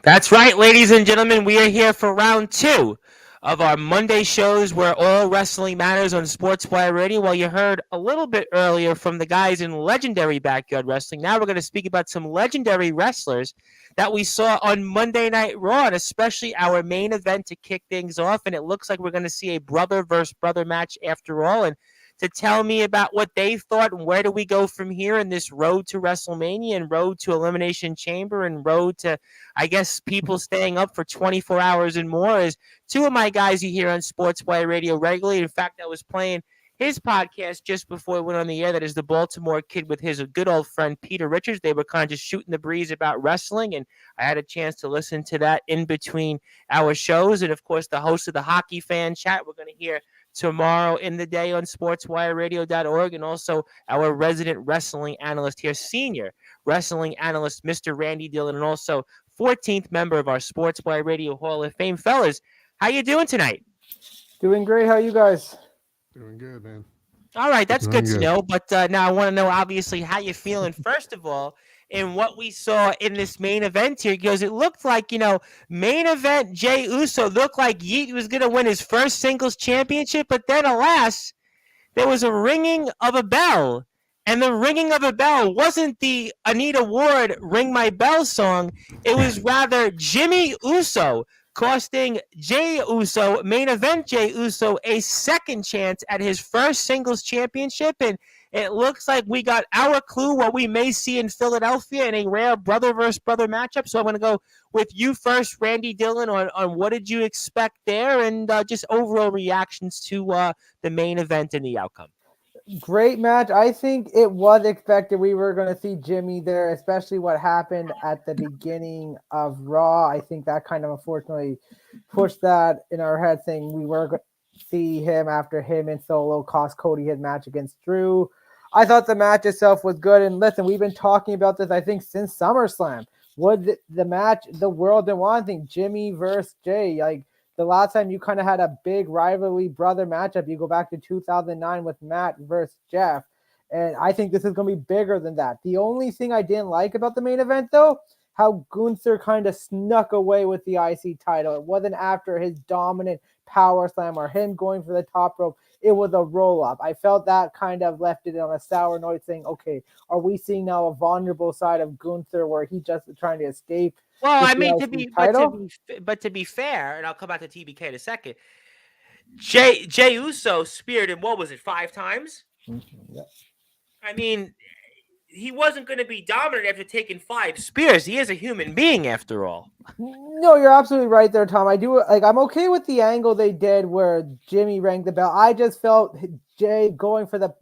That's right, ladies and gentlemen. We are here for round two of our Monday shows where all wrestling matters on Sportswire Radio. Well, you heard a little bit earlier from the guys in legendary backyard wrestling. Now we're going to speak about some legendary wrestlers that we saw on Monday Night Raw, and especially our main event to kick things off. And it looks like we're going to see a brother versus brother match after all. And to tell me about what they thought and where do we go from here in this road to WrestleMania and road to Elimination Chamber and road to, I guess, people staying up for 24 hours and more is two of my guys you hear on Sportswire Radio regularly. In fact, I was playing his podcast just before we went on the air. That is the Baltimore Kid with his good old friend Peter Richards. They were kind of just shooting the breeze about wrestling, and I had a chance to listen to that in between our shows. And of course, the host of the Hockey Fan Chat, we're going to hear tomorrow in the day on sportswireradio.org, and also our resident wrestling analyst here, senior wrestling analyst, Mr. Randy Dillon, and also 14th member of our Sportswire Radio Hall of Fame. Fellas, how you doing tonight? Doing great. How you guys? Doing good, man. All right, that's Doing good to good. know. But now I want to know, obviously, how you feeling, first of all, in what we saw in this main event here, because it looked like, main event Jay Uso looked like Yeet was going to win his first singles championship, but then, alas, there was a ringing of a bell. And the ringing of a bell wasn't the Anita Ward Ring My Bell song. It was rather Jimmy Uso, costing Jay Uso, main event Jay Uso, a second chance at his first singles championship. And it looks like we got our clue what we may see in Philadelphia in a rare brother versus brother matchup. So I'm going to go with you first, Randy Dillon, on what did you expect there and just overall reactions to the main event and the outcome. Great match. I think it was expected we were going to see Jimmy there, especially what happened at the beginning of Raw. I think that kind of unfortunately pushed that in our head, saying we were going to see him after him and Solo cost Cody his match against Drew. I thought the match itself was good. And listen, we've been talking about this, I think, since SummerSlam. Was the match the world didn't want? I think Jimmy versus Jay, like, the last time you kind of had a big rivalry brother matchup, you go back to 2009 with Matt versus Jeff. And I think this is going to be bigger than that. The only thing I didn't like about the main event, though, how Gunther kind of snuck away with the IC title. It wasn't after his dominant power slam or him going for the top rope. It was a roll up. I felt that kind of left it on a sour note, saying, okay, are we seeing now a vulnerable side of Gunther where he's just trying to escape? Well, I with the mean, IC title? but to be fair, and I'll come back to TBK in a second. Jay Uso speared him. What was it, 5 times? Yeah. I mean, he wasn't going to be dominant after taking 5 spears. He is a human being, after all. No, you're absolutely right there, Tom. I'm okay with the angle they did where Jimmy rang the bell. I just felt Jay going for the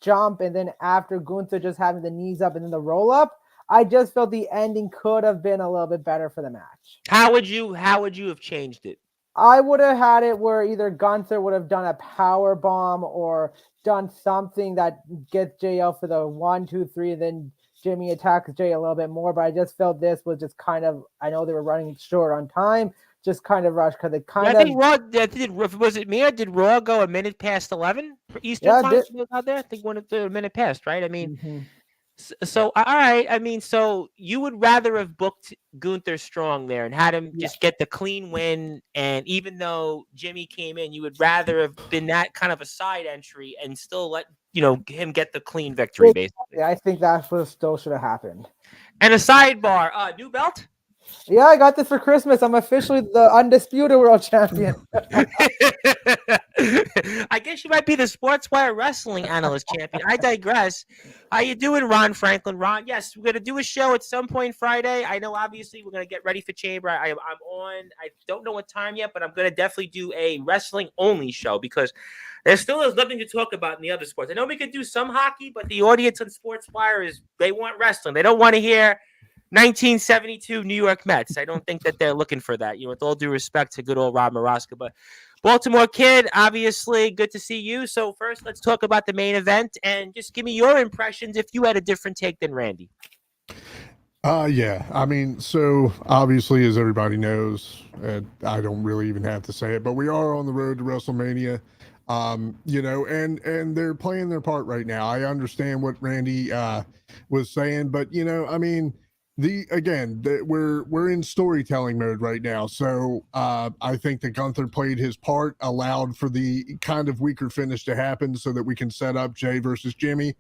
jump, and then after Gunther just having the knees up and then the roll up. I just felt the ending could have been a little bit better for the match. How would you have changed it? I would have had it where either Gunther would have done a power bomb or done something that gets Jay out for the 1, 2, 3, and then Jimmy attacks Jay a little bit more. But I just felt this was just kind of, I know they were running short on time, just kind of rushed because it kind of. I think Raw was it me or did Raw go a minute past 11 for Eastern time out there? I think a minute past, right? I mean. Mm-hmm. So, all right. I mean, so you would rather have booked Gunther Strong there and had him just get the clean win. And even though Jimmy came in, you would rather have been that kind of a side entry and still let, him get the clean victory, basically. Yeah, I think that still should have happened. And a sidebar, new belt? Yeah, I got this for Christmas. I'm officially the undisputed world champion. I guess you might be the Sportswire wrestling analyst champion. I digress. How you doing, Ron Franklin? Ron, yes, we're going to do a show at some point Friday. I know, obviously, we're going to get ready for Chamber. I'm on. I don't know what time yet, but I'm going to definitely do a wrestling-only show because there still is nothing to talk about in the other sports. I know we could do some hockey, but the audience on Sportswire they want wrestling. They don't want to hear 1972 New York Mets. I don't think that they're looking for that. With all due respect to good old Rob Maraska, but Baltimore Kid, obviously, good to see you. So first, let's talk about the main event and just give me your impressions if you had a different take than Randy. Yeah. I mean, so obviously, as everybody knows, I don't really even have to say it, but we are on the road to WrestleMania. And they're playing their part right now. I understand what Randy was saying, but I mean, We're in storytelling mode right now, so I think that Gunther played his part, allowed for the kind of weaker finish to happen, so that we can set up Jay versus Jimmy.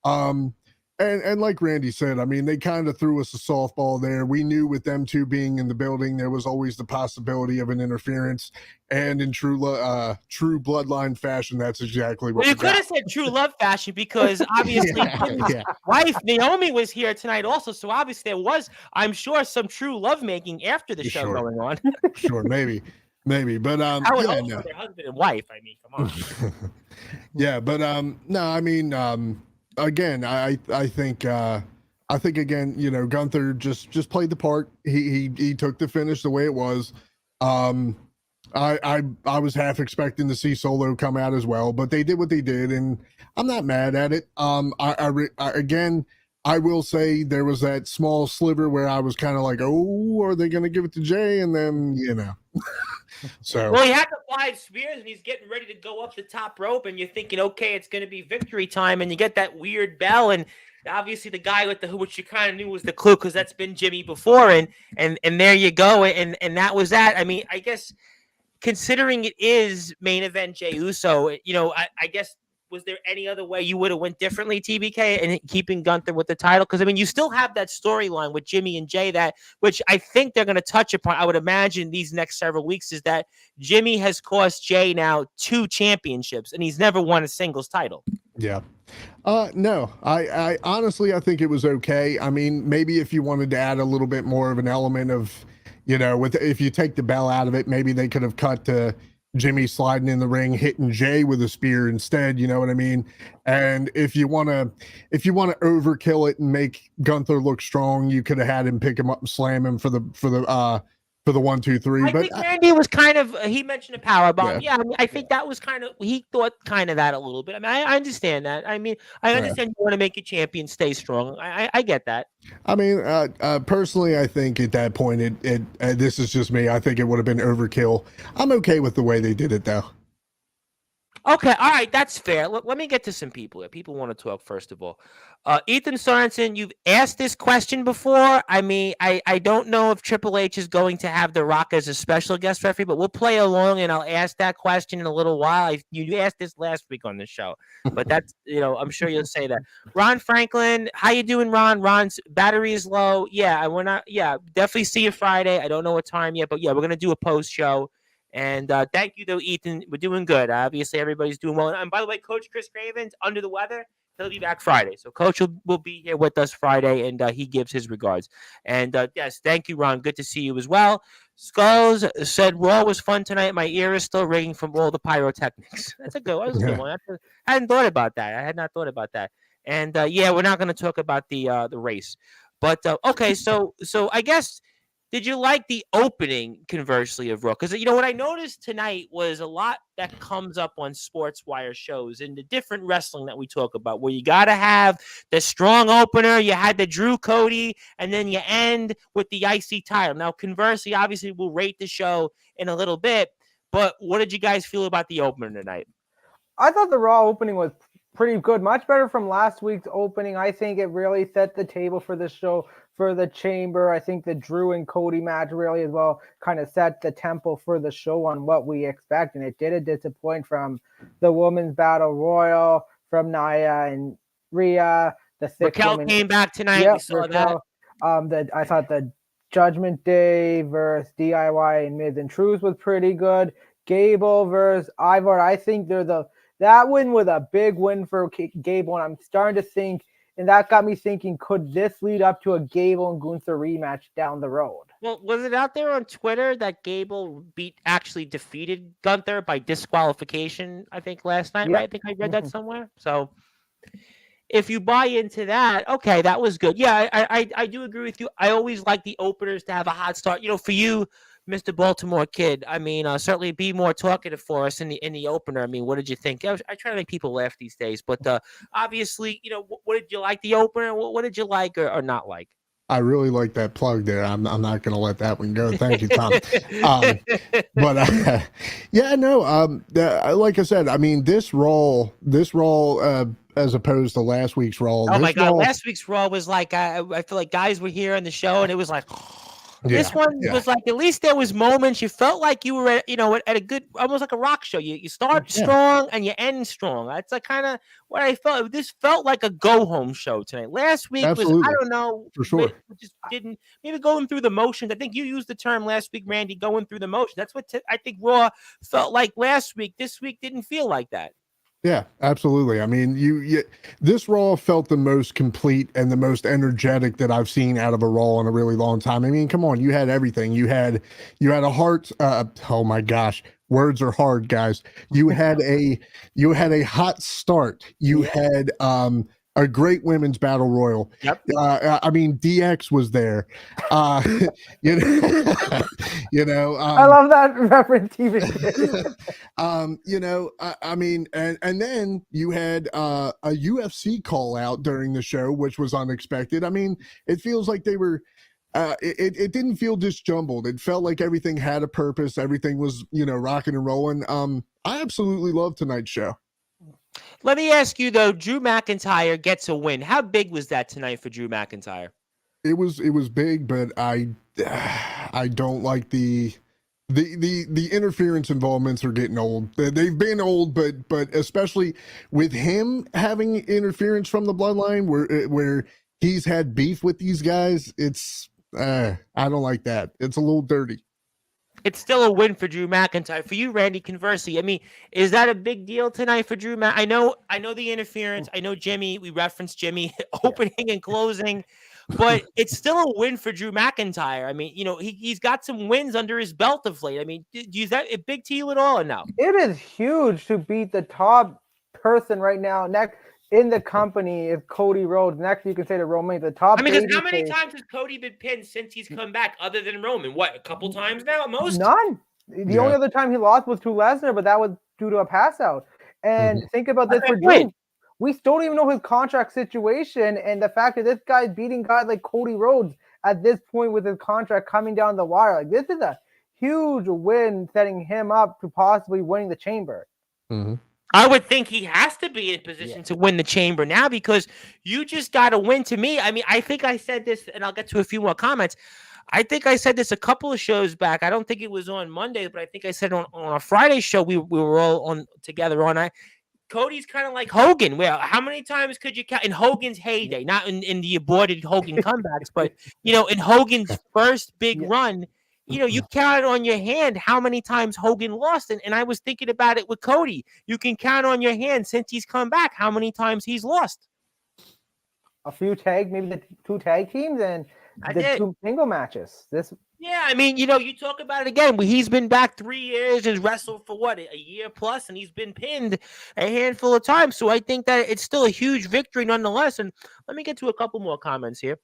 Um, and like Randy said, I mean, they kind of threw us a softball there. We knew with them two being in the building, there was always the possibility of an interference. And in true bloodline fashion, that's exactly what you could have said true love fashion, because obviously Jimmy's wife Naomi was here tonight also. So obviously there was, I'm sure, some true love making after the show going on. Sure, maybe. But I would hope for their husband and wife. I mean, come on. Yeah, but no, I mean, again, I think again, you know, Gunther just played the part. He took the finish the way it was. I was half expecting to see Solo come out as well, but they did what they did, and I'm not mad at it. Again, I will say there was that small sliver where I was kind of like, oh, are they going to give it to Jay? And then, you know. So well, he had the 5 spears, and he's getting ready to go up the top rope, and you're thinking, okay, it's going to be victory time, and you get that weird bell, and obviously the guy with the hood, which you kind of knew was the clue because that's been Jimmy before, and there you go, and that was that. I mean, I guess considering it is main event Jey Uso, you know, I guess, was there any other way you would have went differently, TBK, and keeping Gunther with the title? Because, I mean, you still have that storyline with Jimmy and Jay, which I think they're going to touch upon, I would imagine, these next several weeks, is that Jimmy has cost Jay now 2 championships, and he's never won a singles title. Yeah. No, I honestly, I think it was okay. I mean, maybe if you wanted to add a little bit more of an element of, you know, if you take the bell out of it, maybe they could have cut to Jimmy sliding in the ring, hitting Jay with a spear instead, you know what I mean? And if you want to overkill it and make Gunther look strong, you could have had him pick him up and slam him for the 1, 2, 3. I think Randy was kind of, he mentioned a power bomb. Yeah, I mean, I think that was kind of, he thought kind of that a little bit. I mean, I understand that. I mean, I understand you want to make your champion stay strong. I get that. I mean, personally, I think at that point, this is just me. I think it would have been overkill. I'm okay with the way they did it, though. Okay, all right, that's fair. Let me get to some people here. People want to talk, first of all. Ethan Sorensen, you've asked this question before. I mean, I don't know if Triple H is going to have The Rock as a special guest referee, but we'll play along, and I'll ask that question in a little while. You asked this last week on the show, but that's, you know, I'm sure you'll say that. Ron Franklin, how you doing, Ron? Ron's battery is low. Yeah, definitely see you Friday. I don't know what time yet, but yeah, we're going to do a post show. And thank you, though, Ethan. We're doing good. Obviously, everybody's doing well. And by the way, Coach Chris Craven's under the weather. He'll be back Friday. So Coach will be here with us Friday, and he gives his regards. And, yes, thank you, Ron. Good to see you as well. Skulls said, Raw was fun tonight. My ear is still ringing from all the pyrotechnics. That's a good one. I hadn't thought about that. I had not thought about that. And, yeah, we're not going to talk about the race. But, okay, so I guess – did you like the opening, conversely, of Raw? Because, you know, what I noticed tonight was a lot that comes up on Sportswire shows and the different wrestling that we talk about, where you got to have the strong opener, you had the Drew Cody, and then you end with the IC title. Now, conversely, obviously, we'll rate the show in a little bit, but what did you guys feel about the opener tonight? I thought the Raw opening was pretty good, much better from last week's opening. I think it really set the table for the show, for the Chamber. I think the Drew and Cody match really as well kind of set the tempo for the show on what we expect, and it didn't disappoint from the Women's Battle Royal, from Nia and Rhea. The Raquel came back tonight. Yep, we saw Raquel, that. I thought the Judgment Day versus DIY and Miz and Truth was pretty good. Gable versus Ivar. I think that win was a big win for Gable, and I'm starting to think, and that got me thinking, could this lead up to a Gable and Gunther rematch down the road? Well, was it out there on Twitter that Gable actually defeated Gunther by disqualification, I think, last night, right? I think I read that somewhere. So if you buy into that, okay, that was good. Yeah, I do agree with you. I always like the openers to have a hot start. You know, for you, Mr. Baltimore Kid, I mean, certainly be more talkative for us in the opener. I mean, what did you think? I try to make people laugh these days, but obviously, you know, what did you like the opener? What did you like or not like? I really like that plug there. I'm not going to let that one go. Thank you, Tom. But yeah, no. Like I said, I mean, this Raw as opposed to last week's Raw. Oh This my God! Raw, Last week's Raw was like I feel like guys were here on the show, and it was like this yeah, one yeah, was like at least there was moments you felt like you were at a good, almost like a rock show. You start yeah, strong and you end strong. That's like kind of what I felt. This felt like a go home show tonight. Last week was I absolutely, don't know, for sure. just didn't maybe going through the motions. I think you used the term last week, Randy, going through the motions. That's what I think Raw felt like last week. This week didn't feel like that. Yeah, absolutely. I mean, this Raw felt the most complete and the most energetic that I've seen out of a Raw in a really long time. I mean, come on, you had everything. You had a heart. Oh my gosh, words are hard, guys. You had a hot start. You had a great women's battle royal. Yep. I mean, DX was there. You know, I love that reference even. I mean, and then you had a UFC call out during the show, which was unexpected. I mean, it feels like they were. It didn't feel disjumbled. It felt like everything had a purpose. Everything was, rocking and rolling. I absolutely love tonight's show. Let me ask you though, Drew McIntyre gets a win. How big was that tonight for Drew McIntyre? It was big, but I don't like the interference involvements are getting old. They've been old, but especially with him having interference from the bloodline, where he's had beef with these guys, it's I don't like that. It's a little dirty. It's still a win for Drew McIntyre. For you, Randy, conversely, I mean, is that a big deal tonight for Drew? I know the interference. I know Jimmy. We referenced Jimmy opening and closing, but it's still a win for Drew McIntyre. I mean, he's got some wins under his belt of late. I mean, is that big to you at all or no? It is huge to beat the top person right now next in the company is Cody Rhodes. Next, you can say the Roman, the top. I mean, because how many times has Cody been pinned since he's come back, other than Roman? What, a couple times now at most? None. The only other time he lost was to Lesnar, but that was due to a pass out. And think about this for Drew. We still don't even know his contract situation, and the fact that this guy's beating guys like Cody Rhodes at this point with his contract coming down the wire, like this is a huge win, setting him up to possibly winning the Chamber. Mm-hmm. I would think he has to be in position to win the Chamber now because you just got to win. To me, I mean, I think I said this, and I'll get to a few more comments. I think I said this a couple of shows back. I don't think it was on Monday, but I think I said on a Friday show we were all on together on. Cody's kind of like Hogan. Well, how many times could you count in Hogan's heyday? Not in the aborted Hogan comebacks, but in Hogan's first big run. You counted on your hand how many times Hogan lost. And I was thinking about it with Cody. You can count on your hand since he's come back how many times he's lost. A few maybe the 2 tag teams and the 2 single matches. Yeah, I mean, you talk about it again. He's been back 3 years, has wrestled for what, a year plus, and he's been pinned a handful of times. So I think that it's still a huge victory nonetheless. And let me get to a couple more comments here.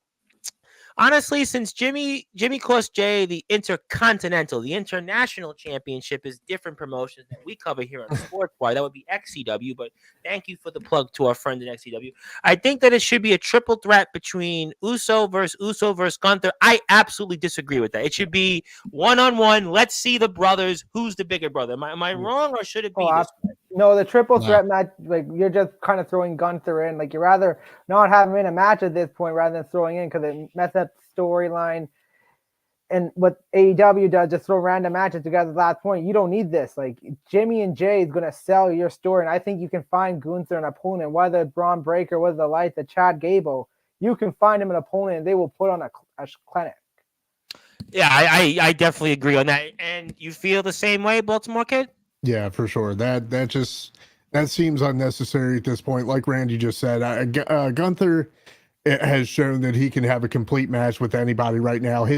Honestly, since Jimmy cost Jay the Intercontinental, the International Championship is different promotions that we cover here on Sportzwire. That would be XCW, but thank you for the plug to our friend in XCW. I think that it should be a triple threat between Uso versus Gunther. I absolutely disagree with that. It should be one-on-one. Let's see the brothers. Who's the bigger brother? Am I wrong, or should it be this way? No, the triple threat match, like you're just kind of throwing Gunther in. Like you'd rather not have him in a match at this point rather than throwing in because it messes up the storyline. And what AEW does, just throw random matches together at the last point. You don't need this. Like Jimmy and Jay is going to sell your story. And I think you can find Gunther an opponent, whether it's Braun Breaker, whether the Light, the Chad Gable, you can find him an opponent and they will put on a clinic. Yeah, I definitely agree on that. And you feel the same way, Baltimore Kid? Yeah, for sure. That seems unnecessary at this point. Like Randy just said, Gunther has shown that he can have a complete match with anybody right now. He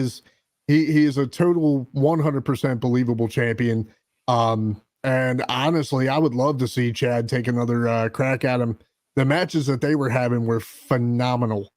is a total 100% believable champion. And honestly, I would love to see Chad take another crack at him. The matches that they were having were phenomenal.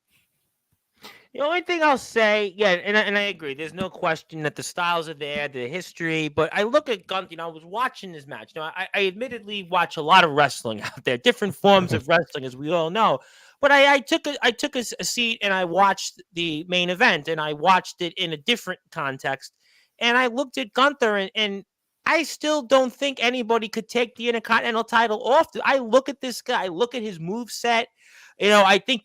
The only thing I'll say, and I agree, there's no question that the styles are there, the history, but I look at Gunther, I was watching this match. I admittedly watch a lot of wrestling out there, different forms of wrestling, as we all know. But I took a seat and I watched the main event, and I watched it in a different context. And I looked at Gunther, and I still don't think anybody could take the Intercontinental title off. I look at this guy. I look at his move set. I think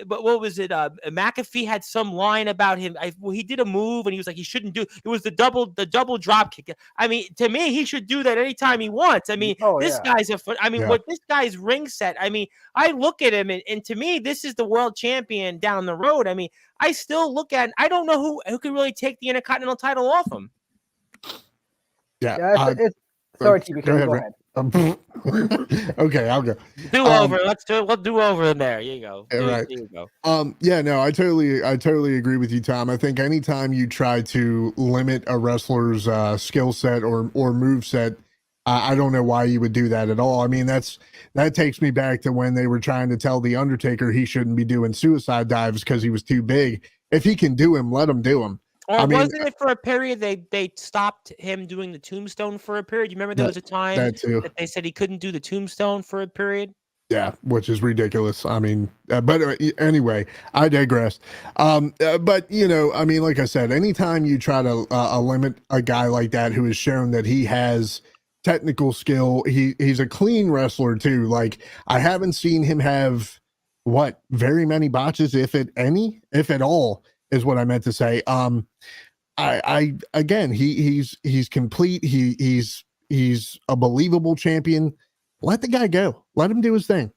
but what was it? McAfee had some line about him. He did a move and he was like, he shouldn't do. It was the double drop kick. I mean, to me, he should do that anytime he wants. I mean, guy's what this guy's ring set. I mean, I look at him and to me, this is the world champion down the road. I mean, I still look at. I don't know who can really take the Intercontinental title off him. Yeah. Sorry, TBK. Go ahead. Okay, I'll go. Do over. We'll do over in there. You go. Right. There you go. Yeah, no, I totally agree with you, Tom. I think anytime you try to limit a wrestler's skill set or move set, I don't know why you would do that at all. I mean, that takes me back to when they were trying to tell the Undertaker he shouldn't be doing suicide dives because he was too big. If he can do him, let him do him. Or wasn't it for a period they stopped him doing the tombstone for a period? You remember there was a time that they said he couldn't do the tombstone for a period? Yeah, which is ridiculous. I mean, but anyway, I digress. But, I mean, like I said, anytime you try to limit a guy like that who has shown that he has technical skill, he's a clean wrestler too. Like, I haven't seen him have, very many botches, if at all, is what I meant to say. Again, he's complete. He's a believable champion. Let the guy go. Let him do his thing.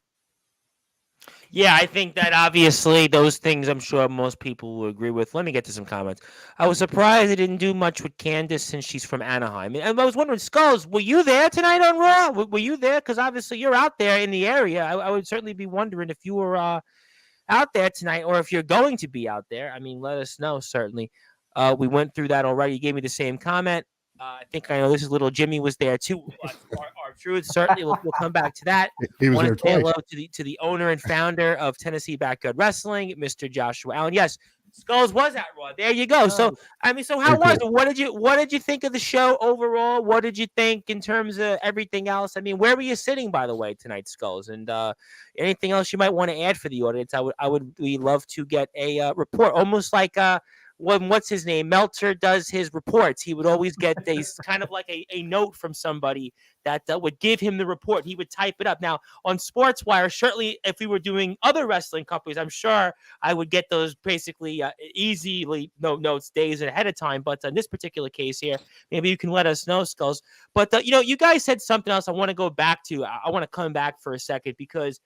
Yeah, I think that obviously those things I'm sure most people will agree with. Let me get to some comments. I was surprised they didn't do much with Candice since she's from Anaheim. And I was wondering, Skulls, were you there tonight on Raw? Were you there? Because obviously you're out there in the area. I would certainly be wondering if you were out there tonight, or if you're going to be out there. I mean, let us know, certainly. We went through that already. You gave me the same comment. I think I know this is little Jimmy was there too. Our truth, certainly. We'll come back to that. He was there twice. Hello to the owner and founder of Tennessee Backyard Wrestling, Mr. Joshua Allen. Yes, Skulls was at Raw. There you go. So how was it? What did you think of the show overall? What did you think in terms of everything else? I mean, where were you sitting, by the way, tonight, Skulls? And anything else you might want to add for the audience? We love to get a report, almost like when what's his name Meltzer does his reports. He would always get these kind of like a note from somebody that would give him the report. He would type it up. Now on Sportswire, certainly if we were doing other wrestling companies, I'm sure I would get those basically easily notes days ahead of time. But in this particular case here, maybe you can let us know, Skulls. But you guys said something else I want to go back to. I want to come back for a second, because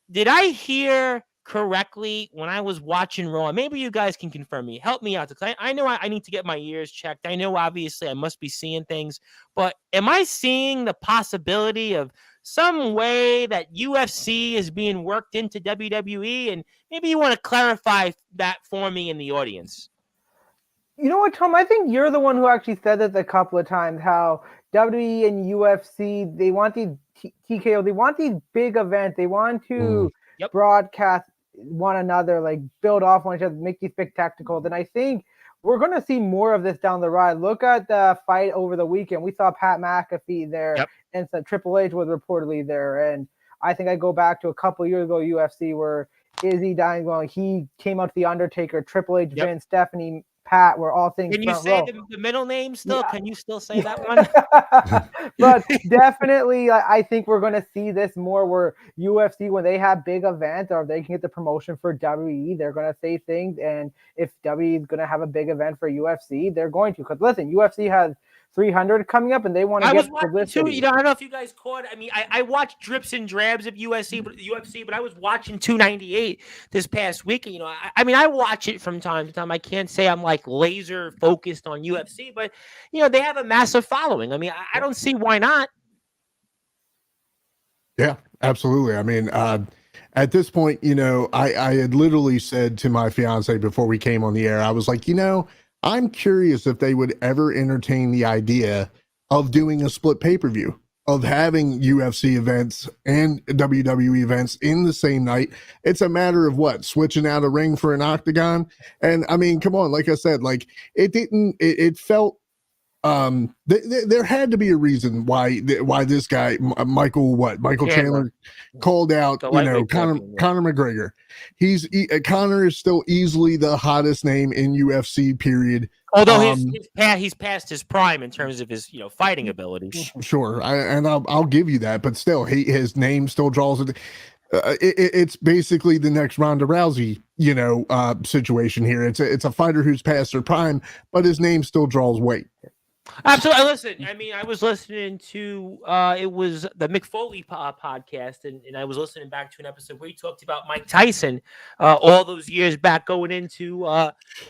did I hear correctly when I was watching Raw? Maybe you guys can confirm me. Help me out, because I know I need to get my ears checked. I know obviously I must be seeing things, but am I seeing the possibility of some way that UFC is being worked into WWE? And maybe you want to clarify that for me in the audience. You know what, Tom? I think you're the one who actually said this a couple of times, how WWE and UFC, they want these TKO, they want these big events. They want to broadcast one another, like build off one another, make these spectacles. And I think we're going to see more of this down the road. Look at the fight over the weekend. We saw Pat McAfee there, and so Triple H was reportedly there. And I think I go back to a couple of years ago, UFC, where Izzy dying, well, he came out to the Undertaker, Triple H, Vince, Stephanie, Pat, were all things. Can you say the middle name still? Yeah. Can you still say that one? But definitely, I think we're going to see this more, where UFC, when they have big events or if they can get the promotion for WWE, they're going to say things. And if WWE is going to have a big event for UFC, they're going to. Because listen, UFC has 300 coming up, and they want to get publicity. Too, I don't know if you guys caught it. I mean, I watched drips and drabs of UFC, but I was watching 298 this past week. I mean, I watch it from time to time. I can't say I'm like laser focused on UFC, but they have a massive following. I mean, I don't see why not. Yeah, absolutely. I mean, at this point, I had literally said to my fiance before we came on the air, I was like, I'm curious if they would ever entertain the idea of doing a split pay-per-view, of having UFC events and WWE events in the same night. It's a matter of switching out a ring for an octagon. And I mean, come on, like I said, it felt, there had to be a reason why this guy, Michael Chandler called out, Conor McGregor. Conor is still easily the hottest name in UFC, period. Although he's past his prime in terms of his fighting abilities. Sure, I'll give you that, but still, his name still draws it. It's basically the next Ronda Rousey, situation here. It's a fighter who's past their prime, but his name still draws weight. Absolutely. Listen, I mean, I was listening to it was the Mick Foley podcast, and I was listening back to an episode where he talked about Mike Tyson all those years back going into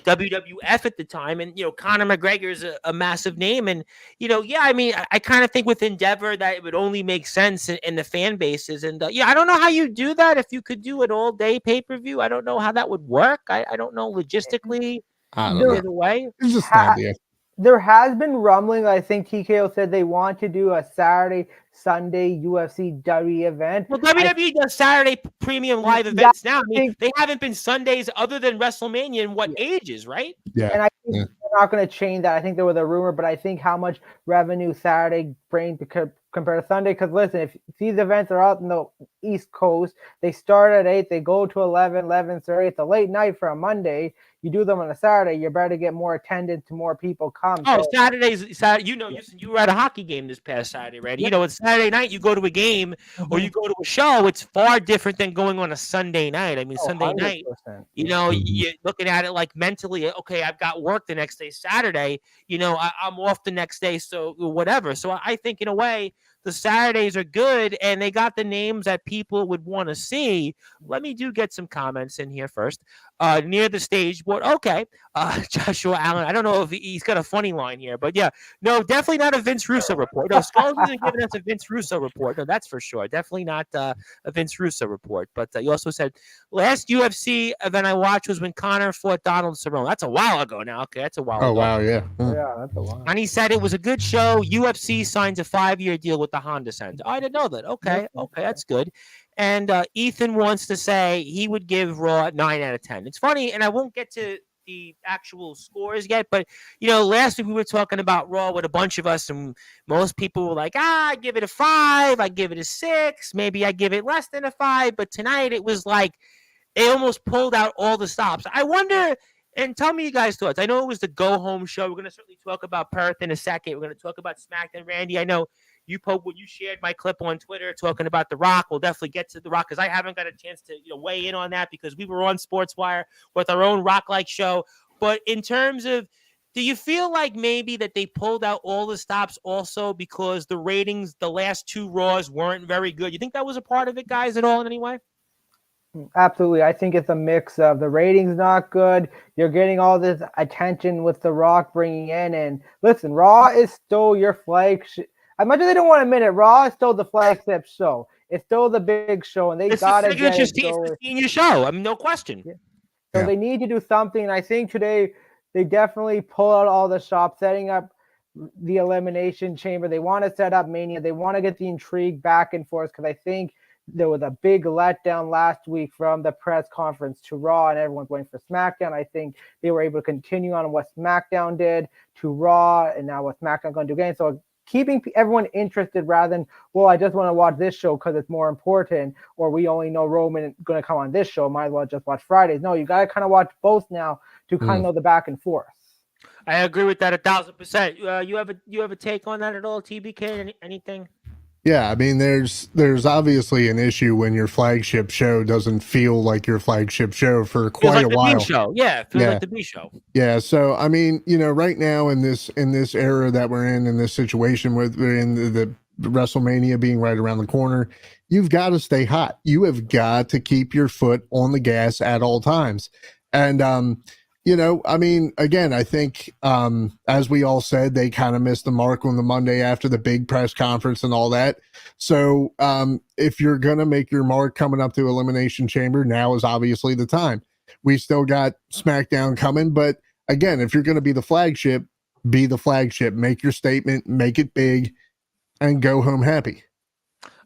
WWF at the time, and Conor McGregor is a massive name, and I mean, I kind of think with Endeavor that it would only make sense in the fan bases, and I don't know how you do that if you could do an all day pay per view. I don't know how that would work. I don't know logistically. I don't know. Either way, it's just an idea. There has been rumbling. I think TKO said they want to do a Saturday, Sunday UFC WWE event. Well, WWE does Saturday premium live events now. I mean, they haven't been Sundays other than WrestleMania in what ages, right? Yeah. And I think they're not going to change that. I think there was a rumor, but I think how much revenue Saturday brings compared to Sunday. Because listen, if these events are out in the East Coast, they start at 8, they go to 11, 11:30. It's a late night for a Monday. You do them on a Saturday, you're better to get more attendance to more people come. Oh, Saturday. You were at a hockey game this past Saturday, right? Yeah. It's Saturday night, you go to a game or you go to a show. It's far different than going on a Sunday night. I mean, Sunday 100%. Night, you're looking at it like mentally, okay, I've got work the next day. Saturday, I'm off the next day, so whatever. So I think in a way, the Saturdays are good, and they got the names that people would want to see. Let me get some comments in here first. Near the stage board. Okay. Joshua Allen. I don't know if he's got a funny line here, but yeah. No, definitely not a Vince Russo report. No, Skulls isn't giving us a Vince Russo report. No, that's for sure. Definitely not a Vince Russo report. But you also said last UFC event I watched was when Conor fought Donald Cerrone. That's a while ago now. Okay, that's a while ago. Oh, wow, yeah. Yeah, that's a while. And he said it was a good show. UFC signs a 5-year deal with the Honda Center. I didn't know that. Okay, that's good. And Ethan wants to say he would give Raw 9 out of 10. It's funny, and I won't get to the actual scores yet, but, last week we were talking about Raw with a bunch of us, and most people were like, I give it a 5, I give it a 6, maybe I give it less than a 5, but tonight it was like they almost pulled out all the stops. I wonder, and tell me you guys' thoughts. I know it was the go-home show. We're going to certainly talk about Perth in a second. We're going to talk about SmackDown. Randy, I know you shared my clip on Twitter talking about The Rock. We'll definitely get to The Rock because I haven't got a chance to weigh in on that because we were on Sportswire with our own Rock-like show. But in terms of, do you feel like maybe that they pulled out all the stops also because the ratings, the last 2 Raws weren't very good? You think that was a part of it, guys, at all in any way? Absolutely. I think it's a mix of the ratings not good. You're getting all this attention with The Rock bringing in. And listen, Raw is still your flagship. As much as they don't want to admit it, Raw is still the flagship show. It's still the big show, and they got to get it. It's the senior show. I mean, no question. Yeah. So they need to do something. And I think today they definitely pull out all the stops, setting up the Elimination Chamber. They want to set up Mania. They want to get the intrigue back and forth because I think there was a big letdown last week from the press conference to Raw, and everyone's waiting for SmackDown. I think they were able to continue on what SmackDown did to Raw, and now what SmackDown going to do again. So keeping everyone interested rather than, well, I just want to watch this show because it's more important, or we only know Roman going to come on this show, might as well just watch Fridays. No, you got to kind of watch both now to kind of know the back and forth. I agree with that 1,000%. You have a take on that at all, TBK? Anything? Yeah, I mean, there's obviously an issue when your flagship show doesn't feel like your flagship show for quite a while. B show. Yeah, it feels like the B show. Yeah, so I mean, right now in this era that we're in this situation with in the WrestleMania being right around the corner, you've got to stay hot. You have got to keep your foot on the gas at all times. And I mean, again, I think, as we all said, they kind of missed the mark on the Monday after the big press conference and all that. So if you're going to make your mark coming up to Elimination Chamber, now is obviously the time. We still got SmackDown coming. But again, if you're going to be the flagship, be the flagship. Make your statement, make it big, and go home happy.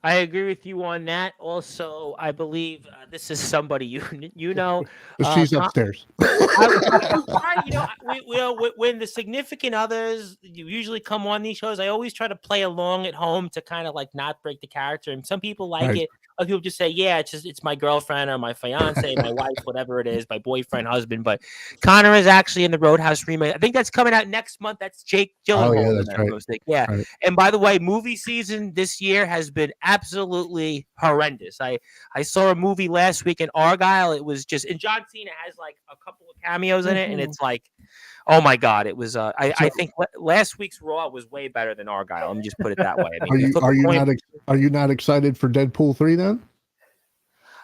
I agree with you on that. Also, I believe this is somebody you know. She's upstairs. When the significant others usually come on these shows, I always try to play along at home to kind of like not break the character. And some people like it. of people just say, yeah, it's my girlfriend or my fiance, my wife, whatever it is, my boyfriend, husband. But Connor is actually in the Roadhouse remake. I think that's coming out next month. That's Jake Oh Gyllenhaal yeah, in that's that right. movie. Yeah. Right. And by the way, movie season this year has been absolutely horrendous. I saw a movie last week in Argyle. It was just, and John Cena has like a couple of cameos in it, and it's like, oh my God, it was. I think last week's Raw was way better than Argyle. Let me just put it that way. I mean, Are you not excited for Deadpool 3 then?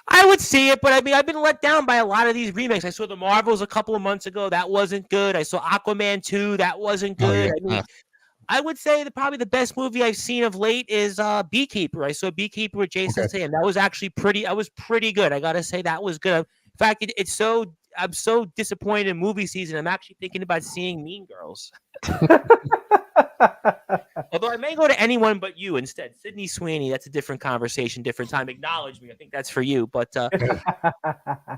I would see it, but I mean, I've been let down by a lot of these remakes. I saw the Marvels a couple of months ago. That wasn't good. I saw Aquaman 2. That wasn't good. Oh, yeah. I mean, I would say that probably the best movie I've seen of late is Beekeeper. I saw Beekeeper with Jason Statham. That was actually pretty. I was pretty good. I gotta say that was good. In fact, I'm so disappointed in movie season. I'm actually thinking about seeing Mean Girls. Although I may go to Anyone But You instead. Sydney Sweeney, that's a different conversation, different time. Acknowledge me. I think that's for you. But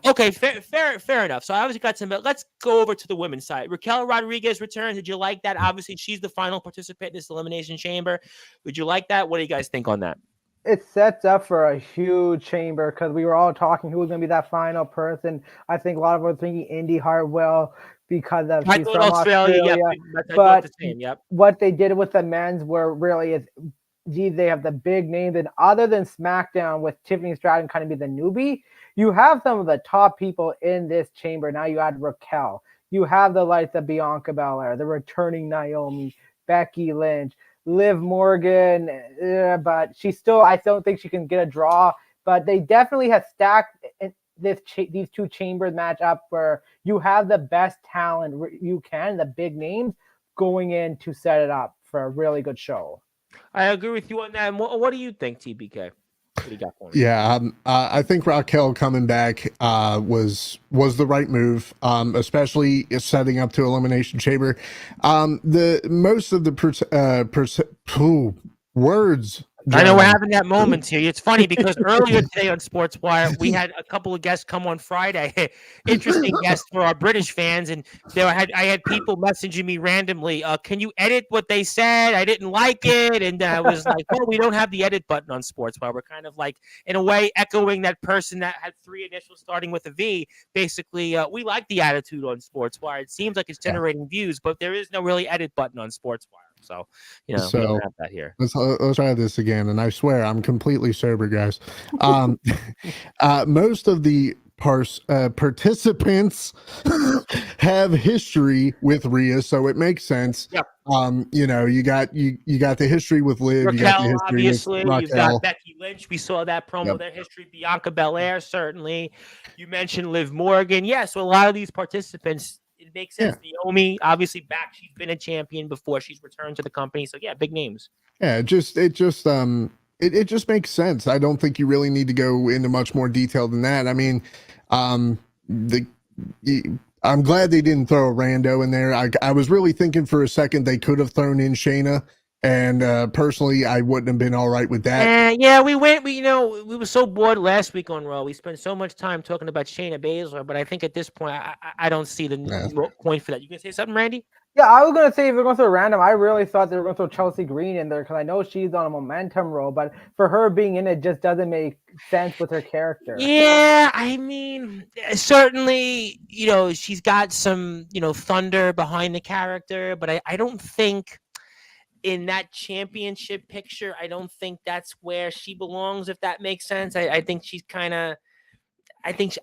okay, fair enough. So I obviously got some. Let's go over to the women's side. Raquel Rodriguez returned. Did you like that? Obviously, she's the final participant in this Elimination Chamber. Would you like that? What do you guys think on that? It sets up for a huge chamber because we were all talking who was going to be that final person. I think a lot of us were thinking Indy Hartwell because of she's from Australia. Yep, but the same. Yep. What they did with the men's were really is, geez, they have the big names, and other than SmackDown with Tiffany Stratton kind of be the newbie, you have some of the top people in this chamber. Now you add Raquel, you have the likes of Bianca Belair, the returning Naomi, Becky Lynch, Liv Morgan, but she still, I don't think she can get a draw. But they definitely have stacked these two chambers match up where you have the best talent you can, the big names going in to set it up for a really good show. I agree with you on that. And what do you think, TBK? What do you got for me? Yeah, I think Raquel coming back was the right move, especially setting up to Elimination Chamber. The most of the words. I know we're having that moment here. It's funny because earlier today on Sportswire, we had a couple of guests come on Friday. Interesting guests for our British fans, and I had people messaging me randomly. Can you edit what they said? I didn't like it, and I was like, "Well, we don't have the edit button on Sportswire." We're kind of like, in a way, echoing that person that had 3 initials starting with a V. Basically, we like the attitude on Sportswire. It seems like it's generating views, but there is no really edit button on Sportswire. So, we don't have that here. Let's try this again. And I swear I'm completely sober, guys. Most of the participants have history with Rhea, so it makes sense. Yep. You got the history with Liv. Raquel, you got the history obviously. with You've got Becky Lynch. We saw that promo, their history. Bianca Belair, certainly. You mentioned Liv Morgan. Yeah, so a lot of these participants, it makes sense. Naomi, obviously back. She's been a champion before. She's returned to the company. So yeah, big names. Yeah, it just makes sense. I don't think you really need to go into much more detail than that. I mean, I'm glad they didn't throw a rando in there. I was really thinking for a second they could have thrown in Shayna. And personally, I wouldn't have been all right with that. Yeah, we were so bored last week on Raw. We spent so much time talking about Shayna Baszler, but I think at this point, I don't see the point for that. You gonna say something, Randy? Yeah, I was gonna say if we're going to throw random, I really thought they were going to throw Chelsea Green in there because I know she's on a momentum roll, but for her being in it just doesn't make sense with her character. Yeah, I mean, certainly, she's got some, thunder behind the character, but I don't think in that championship picture, I don't think that's where she belongs, if that makes sense. I think she's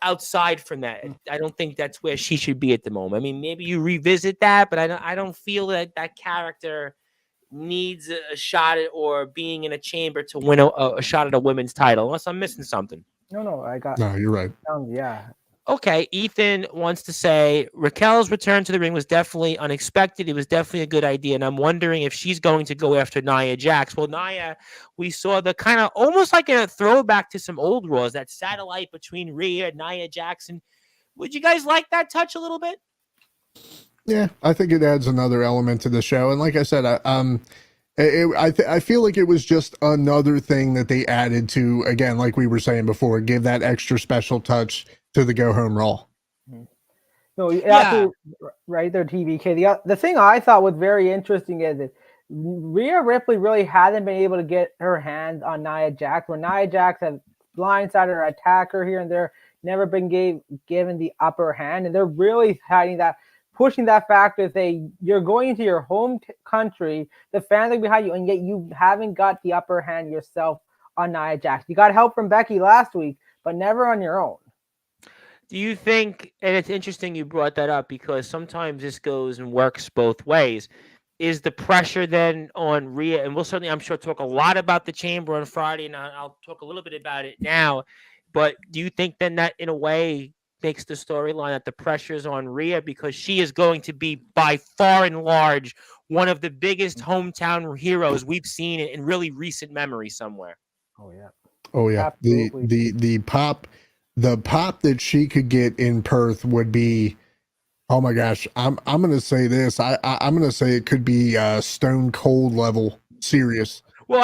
outside from that. I don't think that's where she should be at the moment. I mean, maybe you revisit that, but I don't feel that character needs a shot at or being in a chamber to win a shot at a women's title, unless I'm missing something. No, you're right. Yeah. Okay, Ethan wants to say Raquel's return to the ring was definitely unexpected. It was definitely a good idea, and I'm wondering if she's going to go after Nia Jax. Well, Nia, we saw the kind of almost like a throwback to some old Raws, that satellite between Rhea and Nia Jax. Would you guys like that touch a little bit? Yeah, I think it adds another element to the show, and like I said, I feel like it was just another thing that they added to, again, like we were saying before, give that extra special touch to the go home Raw. No, absolutely right there, TBK. The thing I thought was very interesting is that Rhea Ripley really hasn't been able to get her hands on Nia Jax, where Nia Jax has blindsided or attack her here and there, never been given the upper hand. And they're really pushing that factor. You're going into your home country, the fans are behind you, and yet you haven't got the upper hand yourself on Nia Jax. You got help from Becky last week, but never on your own. Do you think, and it's interesting you brought that up because sometimes this goes and works both ways, is the pressure then on Rhea, and we'll certainly, I'm sure, talk a lot about the Chamber on Friday, and I'll talk a little bit about it now, but do you think then that in a way makes the storyline that the pressure's on Rhea because she is going to be by far and large one of the biggest hometown heroes we've seen in really recent memory somewhere? Oh yeah. Oh yeah. Absolutely. The pop that she could get in Perth would be, oh my gosh, I'm gonna say this. I'm gonna say it could be Stone Cold level serious. Well,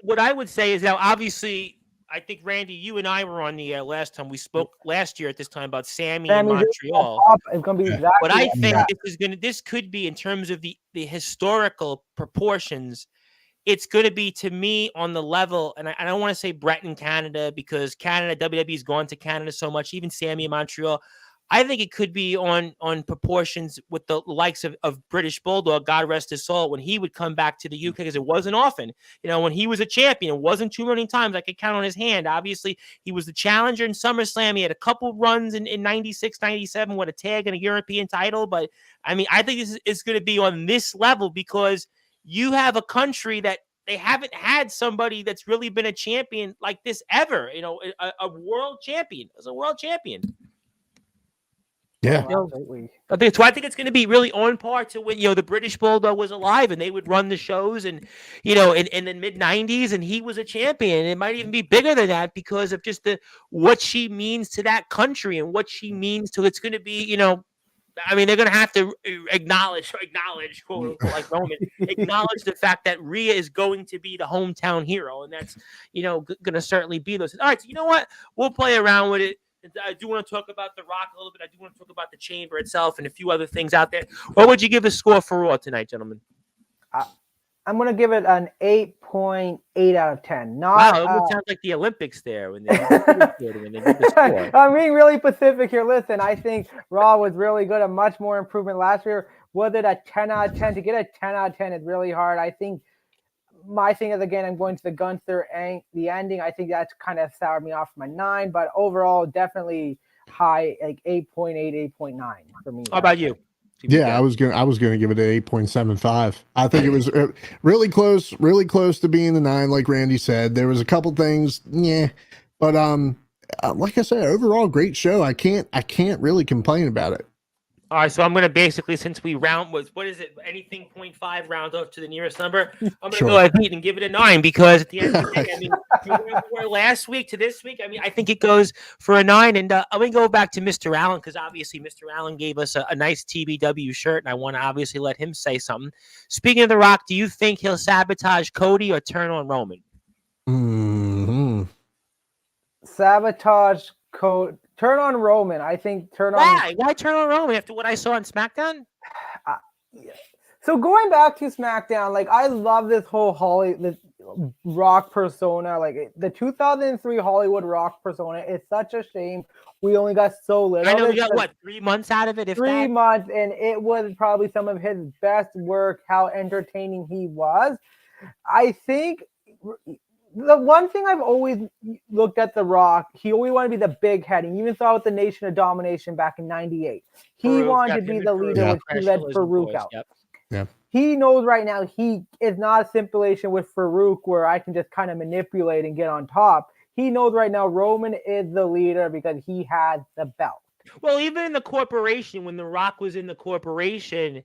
what I would say is now obviously I think Randy, you and I were on the air last time. We spoke last year at this time about Sammy in Montreal. It's gonna be exactly. But I think this could be in terms of the historical proportions. It's going to be, to me, on the level, and I don't want to say Brett in Canada because Canada, WWE's gone to Canada so much, even Sammy in Montreal. I think it could be on proportions with the likes of British Bulldog, God rest his soul, when he would come back to the UK, because it wasn't often. When he was a champion, it wasn't too many times. I could count on his hand. Obviously, he was the challenger in SummerSlam. He had a couple runs in 96, 97 with a tag and a European title. But, I mean, I think this is going to be on this level because you have a country that they haven't had somebody that's really been a champion like this ever. A world champion. As a world champion. Yeah. I think it's going to be really on par to when, the British Bulldog was alive and they would run the shows and, in the mid 90s and he was a champion. It might even be bigger than that because of just what she means to that country and what she means to, it's going to be, I mean, they're going to have to acknowledge, quote unquote, like Roman, acknowledge the fact that Rhea is going to be the hometown hero. And that's, going to certainly be those. All right. So you know what? We'll play around with it. I do want to talk about The Rock a little bit. I do want to talk about the Chamber itself and a few other things out there. What would you give the score for Raw tonight, gentlemen? I'm going to give it an 8.8 out of 10. Wow, it sounds like the Olympics there when they did the score. I'm being really specific here. Listen, I think Raw was really good. A much more improvement last year. Was it a 10 out of 10? To get a 10 out of 10 is really hard. I think my thing is, again, I'm going to the Gunther and the ending. I think that's kind of soured me off my 9, but overall, definitely high, like 8.8, 8.9 for me. How about you? Yeah, I was gonna give it an 8.75. I think it was really close to being the 9, like Randy said. There was a couple things, but like I said, overall great show. I can't really complain about it. All right, so I'm gonna basically, since we what is it? Anything 0.5 round off to the nearest number. I'm gonna go ahead and give it a 9 because at the end of the day, I mean, from where we were last week to this week, I mean, I think it goes for a 9. And I'm gonna go back to Mr. Allen because obviously Mr. Allen gave us a nice TBW shirt, and I want to obviously let him say something. Speaking of The Rock, do you think he'll sabotage Cody or turn on Roman? Mm-hmm. Sabotage Cody. Turn on Roman. I think Why turn on Roman after what I saw on SmackDown? So going back to SmackDown, like I love this whole this Rock persona, like the 2003 Hollywood Rock persona. It's such a shame we only got so little. I know we got 3 months out of it. 3 months, and it was probably some of his best work. How entertaining he was. I think. The one thing I've always looked at The Rock, he always wanted to be the big head. And you even saw with the Nation of Domination back in '98. He wanted to be the leader, which he led Farouk out. Yep. He knows right now he is not a simulation with Farouk where I can just kind of manipulate and get on top. He knows right now Roman is the leader because he has the belt. Well, even in the corporation, when The Rock was in the corporation,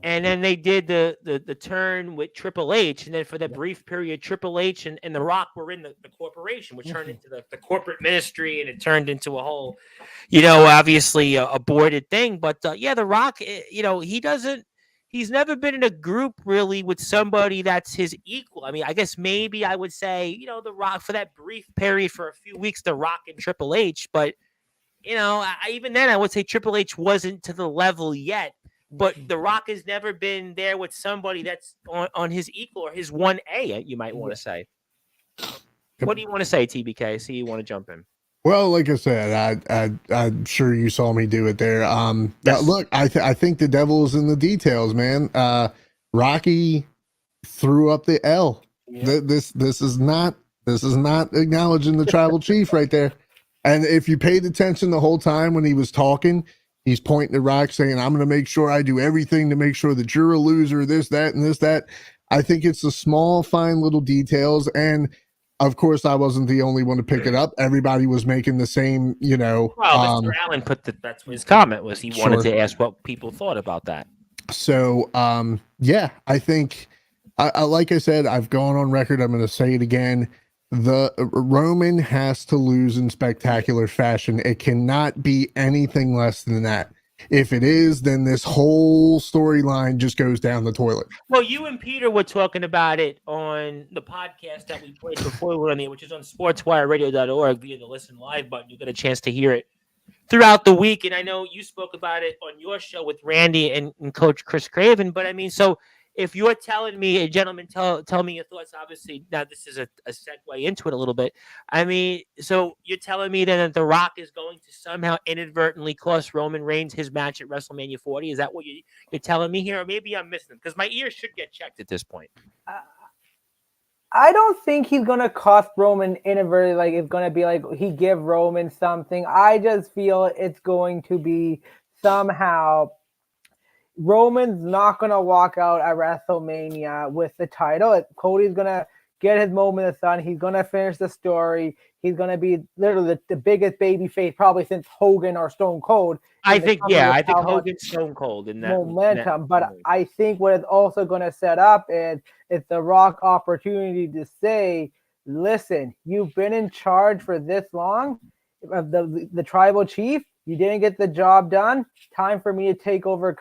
and then they did the turn with Triple H, and then for that brief period, Triple H and The Rock were in the corporation, which turned into the corporate ministry, and it turned into a whole, obviously aborted thing. But The Rock, he's never been in a group really with somebody that's his equal. I mean, I guess maybe I would say, The Rock for that brief period for a few weeks, The Rock and Triple H, but even then, I would say Triple H wasn't to the level yet, but The Rock has never been there with somebody that's on his equal or his 1A, you might want to say. Yep. What do you want to say, TBK? I see you want to jump in. Well, like I said, I'm sure you saw me do it there. Yes. Look, I think the devil is in the details, man. Rocky threw up the L. Yeah. This is not acknowledging the tribal chief right there. And if you paid attention the whole time when he was talking, he's pointing to Rock saying, "I'm going to make sure I do everything to make sure that you're a loser, this, that, and this, that." I think it's the small, fine little details. And of course, I wasn't the only one to pick it up. Everybody was making the same, Well, Mr. Allen that's what his comment was. He wanted to ask what people thought about that. So, yeah, I think, like I said, I've gone on record. I'm going to say it again. The Roman has to lose in spectacular fashion. It cannot be anything less than that. If it is, then this whole storyline just goes down the toilet. Well, you and Peter were talking about it on the podcast that we played before we were on there, which is on sportswireradio.org via the Listen Live button. You get a chance to hear it throughout the week. And I know you spoke about it on your show with Randy and Coach Chris Craven. But I mean, so if you're telling me, gentlemen, tell me your thoughts. Obviously, now this is a segue into it a little bit. I mean, so you're telling me then that The Rock is going to somehow inadvertently cost Roman Reigns his match at WrestleMania 40? Is that what you're telling me here? Or maybe I'm missing them because my ears should get checked at this point. I don't think he's gonna cost Roman inadvertently. Like it's gonna be like he give Roman something. I just feel it's going to be somehow Roman's not gonna walk out at WrestleMania with the title. Cody's gonna get his moment in the sun. He's gonna finish the story. He's gonna be literally the biggest baby face probably since Hogan or Stone Cold. I think Hogan's Stone Cold in that momentum. But I think what it's also gonna set up is it's the Rock opportunity to say, listen, you've been in charge for this long of the tribal chief. You didn't get the job done. Time for me to take over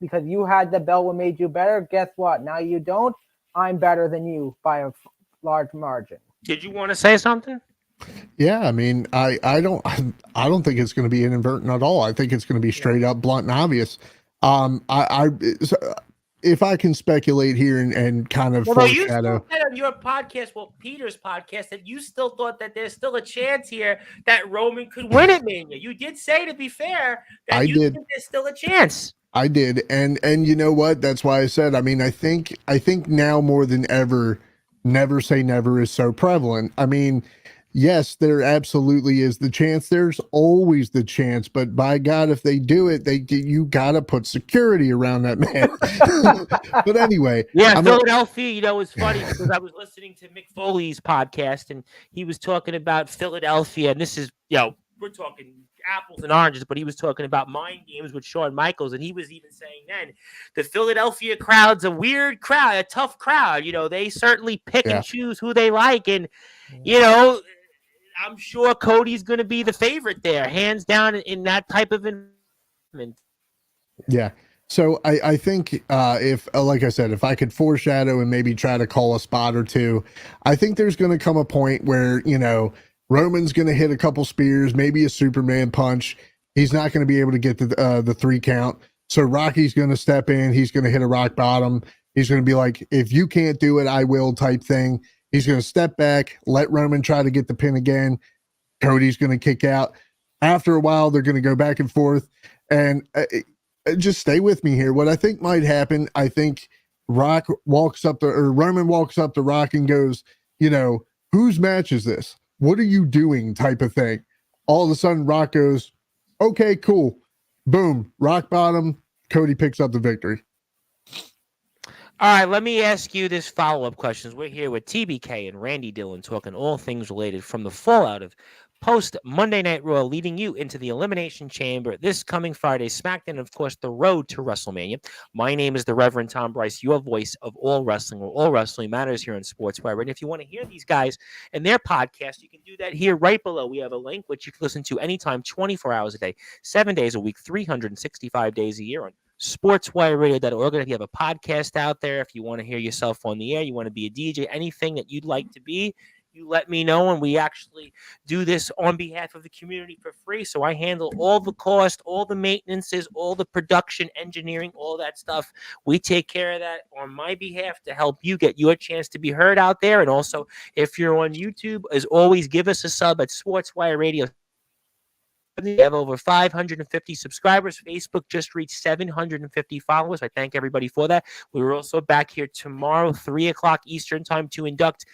because you had the belt what made you better. Guess what? Now you don't. I'm better than you by a large margin. Did you want to say something? Yeah, I mean, I don't think it's going to be inadvertent at all. I think it's going to be straight up blunt and obvious. If I can speculate here and kind of foreshadow. You said on your podcast, Peter's podcast, that you still thought that there's still a chance here that Roman could win at Mania. You did say, to be fair, that think there's still a chance. I did, and you know what? That's why I said. I mean, I think now more than ever, never say never is so prevalent. I mean, yes, there absolutely is the chance. There's always the chance, but by God, if they do it, you gotta put security around that man. But anyway, yeah, Philadelphia. It's funny because I was listening to Mick Foley's podcast, and he was talking about Philadelphia, and this is we're talking apples and oranges, but he was talking about mind games with Shawn Michaels, and he was even saying then the Philadelphia crowd's a weird crowd, a tough crowd. They certainly pick and choose who they like, and I'm sure Cody's going to be the favorite there, hands down in that type of environment. Yeah. So I think if, like I said, if I could foreshadow and maybe try to call a spot or two, I think there's going to come a point where, Roman's going to hit a couple spears, maybe a Superman punch. He's not going to be able to get the 3 count. So Rocky's going to step in. He's going to hit a rock bottom. He's going to be like, if you can't do it, I will type thing. He's going to step back, let Roman try to get the pin again. Cody's going to kick out. After a while, they're going to go back and forth. And just stay with me here. What I think might happen, I think Roman walks up to Rock and goes, whose match is this? What are you doing? Type of thing. All of a sudden, Rock goes, okay, cool. Boom. Rock bottom. Cody picks up the victory. All right, let me ask you this follow-up questions. We're here with TBK and Randy Dillon talking all things related from the fallout of post-Monday Night Raw, leading you into the Elimination Chamber this coming Friday, SmackDown, of course, the road to WrestleMania. My name is the Reverend Tom Bryce, your voice of all wrestling, where all wrestling matters here on Sportswire. And if you want to hear these guys and their podcast, you can do that here right below. We have a link which you can listen to anytime, 24 hours a day, 7 days a week, 365 days a year on sportswireradio.org. If you have a podcast out there, if you want to hear yourself on the air, you want to be a DJ, anything that you'd like to be, you let me know, and we actually do this on behalf of the community for free. So I handle all the cost, all the maintenances, all the production, engineering, all that stuff. We take care of that on my behalf to help you get your chance to be heard out there. And also, if you're on YouTube, as always, give us a sub at Sportswire Radio. We have over 550 subscribers. Facebook just reached 750 followers. I thank everybody for that. We were also back here tomorrow, 3 o'clock Eastern time, to induct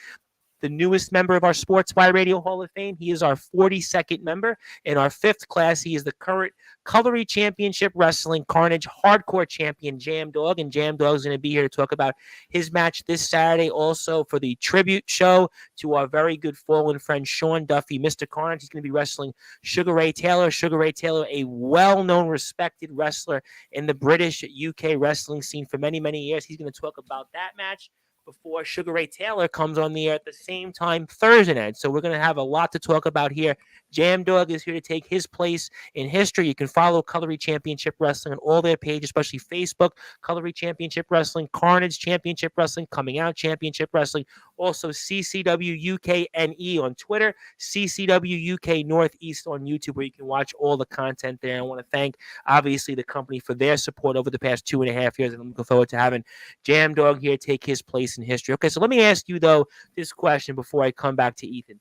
the newest member of our Sportswire Radio Hall of Fame. He is our 42nd member. In our 5th class, he is the current Cutlery Championship Wrestling Carnage Hardcore Champion, Jam Dog. And Jam Dog is going to be here to talk about his match this Saturday, also for the tribute show to our very good fallen friend, Sean Duffy, Mr. Carnage. He's going to be wrestling Sugar Ray Taylor. Sugar Ray Taylor, a well-known, respected wrestler in the British UK wrestling scene for many, many years. He's going to talk about that match before Sugar Ray Taylor comes on the air at the same time Thursday night. So we're going to have a lot to talk about here. Jam Dog is here to take his place in history. You can follow Cutlery Championship Wrestling on all their pages, especially Facebook, Cutlery Championship Wrestling, Carnage Championship Wrestling, Coming Out Championship Wrestling, also CCW UK NE on Twitter, CCW UK Northeast on YouTube, where you can watch all the content there. I want to thank, obviously, the company for their support over the past 2.5 years, and I'm looking forward to having Jam Dog here take his place in history. Okay, so let me ask you, though, this question before I come back to Ethan.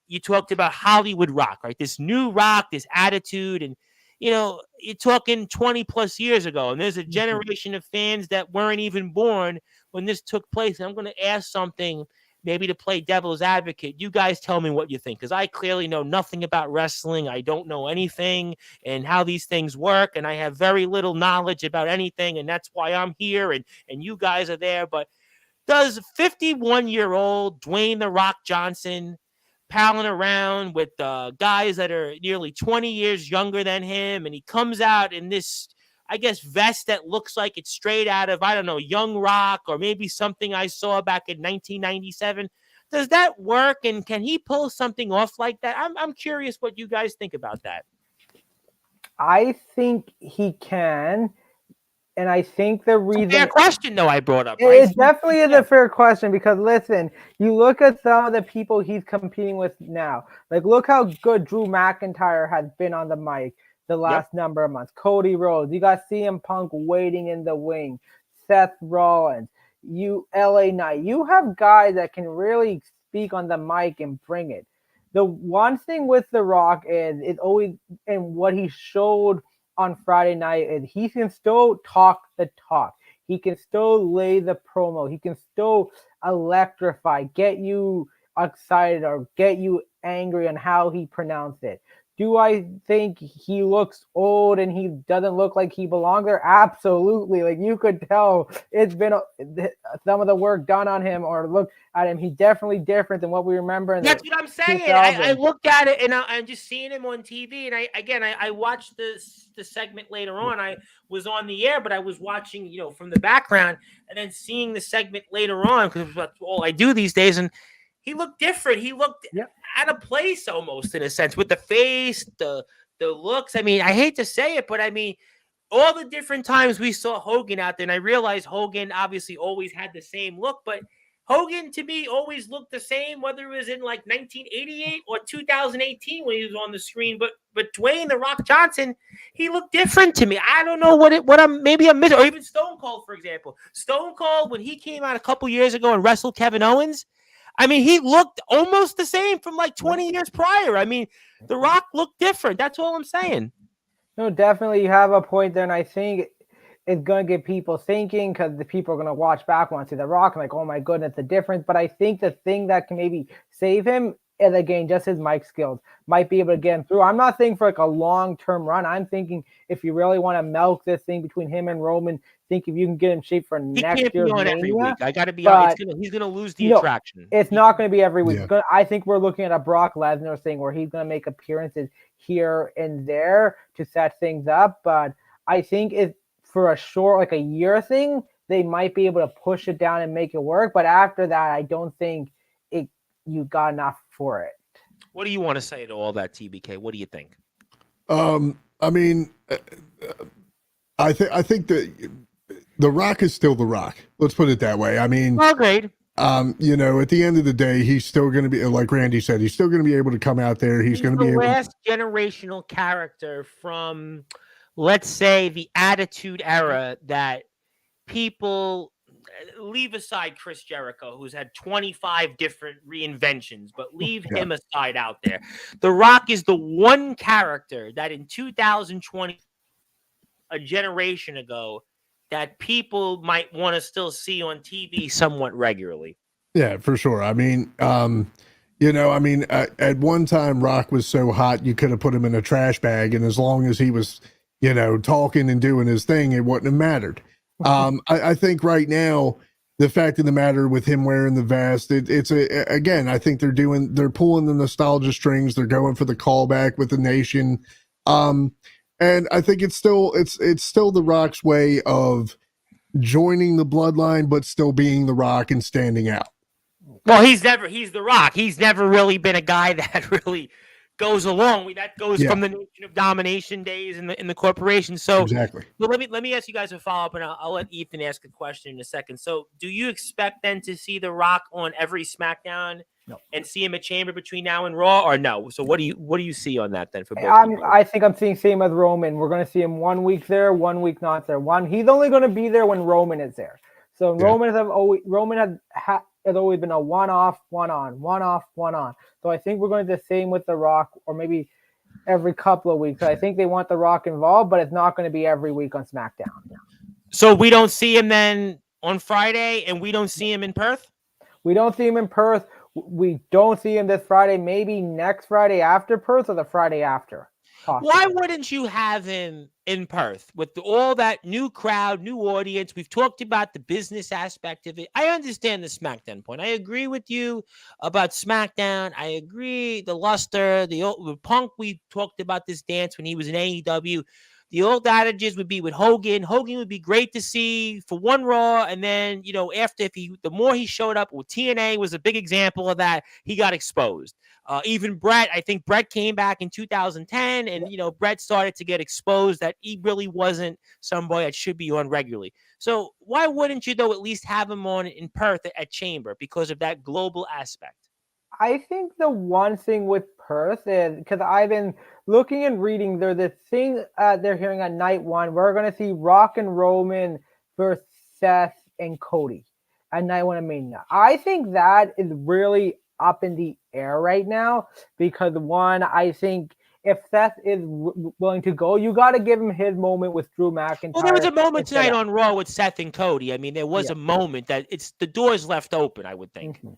You talked about Hollywood rock, right? This new rock, this attitude, and you're talking 20 plus years ago, and there's a generation of fans that weren't even born when this took place. And I'm going to ask something, maybe to play devil's advocate. You guys tell me what you think, because I clearly know nothing about wrestling. I don't know anything and how these things work, and I have very little knowledge about anything, and that's why I'm here, and you guys are there. But does 51-year-old Dwayne "The Rock" Johnson palling around with guys that are nearly 20 years younger than him, and he comes out in this, I guess, vest that looks like it's straight out of, I don't know, Young Rock, or maybe something I saw back in 1997. Does that work, and can he pull something off like that? I'm curious what you guys think about that. I think he can. And I think the reason... It's a fair question, though, I brought up. Right? It definitely is a fair question, because, listen, you look at some of the people he's competing with now. Like, look how good Drew McIntyre has been on the mic the last number of months. Cody Rhodes. You got CM Punk waiting in the wing. Seth Rollins. LA Knight. You have guys that can really speak on the mic and bring it. The one thing with The Rock is always, and what he showed on Friday night, and he can still talk the talk. He can still lay the promo. He can still electrify, get you excited or get you angry on how he pronounced it. Do I think he looks old and he doesn't look like he belongs there? Absolutely. Like, you could tell it's been some of the work done on him, or look at him. He's definitely different than what we remember. That's what I'm saying. I looked at it, and I'm just seeing him on TV. And I watched the segment later on. I was on the air, but I was watching, from the background, and then seeing the segment later on, because that's all I do these days. And he looked different. He looked out of place almost, in a sense, with the face, the looks. I mean, I hate to say it, but I mean, all the different times we saw Hogan out there, and I realized Hogan obviously always had the same look, but Hogan to me always looked the same, whether it was in like 1988 or 2018 when he was on the screen. But Dwayne "The Rock" Johnson, he looked different to me. I don't know what I'm missing. Or even Stone Cold, for example. Stone Cold, when he came out a couple years ago and wrestled Kevin Owens, I mean, he looked almost the same from like 20 years prior. I mean, The Rock looked different. That's all I'm saying. No, definitely you have a point there, and I think it's going to get people thinking, because the people are going to watch back and see The Rock and like, oh my goodness, the difference. But I think the thing that can maybe save him is, again, just his mic skills. Might be able to get him through. I'm not thinking for like a long-term run. I'm thinking if you really want to milk this thing between him and Roman, think if you can get in shape for next year's Mania. Every week. I got to be honest. He's going to lose the attraction. It's not going to be every week. Yeah. I think we're looking at a Brock Lesnar thing where he's going to make appearances here and there to set things up. But I think it's for a short, like a year thing, they might be able to push it down and make it work. But after that, I don't think you got enough for it. What do you want to say to all that, TBK? What do you think? I mean, I think that The Rock is still The Rock. Let's put it that way. I mean, agreed. At the end of the day, he's still going to be, like Randy said, he's still going to be able to come out there. He's going to be the able last generational character from, let's say, the Attitude Era that people leave aside Chris Jericho, who's had 25 different reinventions, but leave him aside out there. The Rock is the one character that in 2020, a generation ago, that people might want to still see on TV somewhat regularly. Yeah, for sure. I mean, at one time, Rock was so hot you could have put him in a trash bag, and as long as he was, talking and doing his thing, it wouldn't have mattered. I think right now, the fact of the matter with him wearing the vest, again, I think they're pulling the nostalgia strings. They're going for the callback with the nation. And I think it's still the Rock's way of joining the bloodline, but still being the Rock and standing out. Well, he's the Rock. He's never really been a guy that really goes along. That goes from the Nation of Domination days in the corporation. So exactly. Well, let me ask you guys a follow-up, and I'll let Ethan ask a question in a second. So do you expect then to see The Rock on every SmackDown and see him at Chamber between now and Raw, or no? So what do you see on that then for both I think I'm seeing same as Roman. We're going to see him 1 week there, 1 week not there. He's only going to be there when Roman is there. So Roman has always been a one-off, one-on, one-off, one-on. So I think we're going to do the same with The Rock, or maybe every couple of weeks. I think they want The Rock involved, but it's not going to be every week on SmackDown. So we don't see him then on Friday, and we don't see him in Perth? We don't see him in Perth. We don't see him this Friday, maybe next Friday after Perth or the Friday after. Possibly. Why wouldn't you have him in Perth with all that new crowd, new audience? We've talked about the business aspect of it. I understand the SmackDown point. I agree with you about SmackDown. I agree the luster, the Punk. We talked about this dance when he was in AEW. The old adages would be with Hogan. Hogan would be great to see for one Raw, and then after the more he showed up, TNA was a big example of that. He got exposed. Even Brett, I think Brett came back in 2010, and Brett started to get exposed that he really wasn't somebody that should be on regularly. So why wouldn't you though at least have him on in Perth at Chamber because of that global aspect? I think the one thing with Perth is, because I've been looking and reading, there's this thing they're hearing on night one. We're going to see Rock and Roman versus Seth and Cody at night one of Mania. I think that is really up in the air right now because, one, I think if Seth is willing to go, you got to give him his moment with Drew McIntyre. Well, there was a moment tonight on Raw with Seth and Cody. I mean, there was a moment that the door's left open, I would think. Mm-hmm.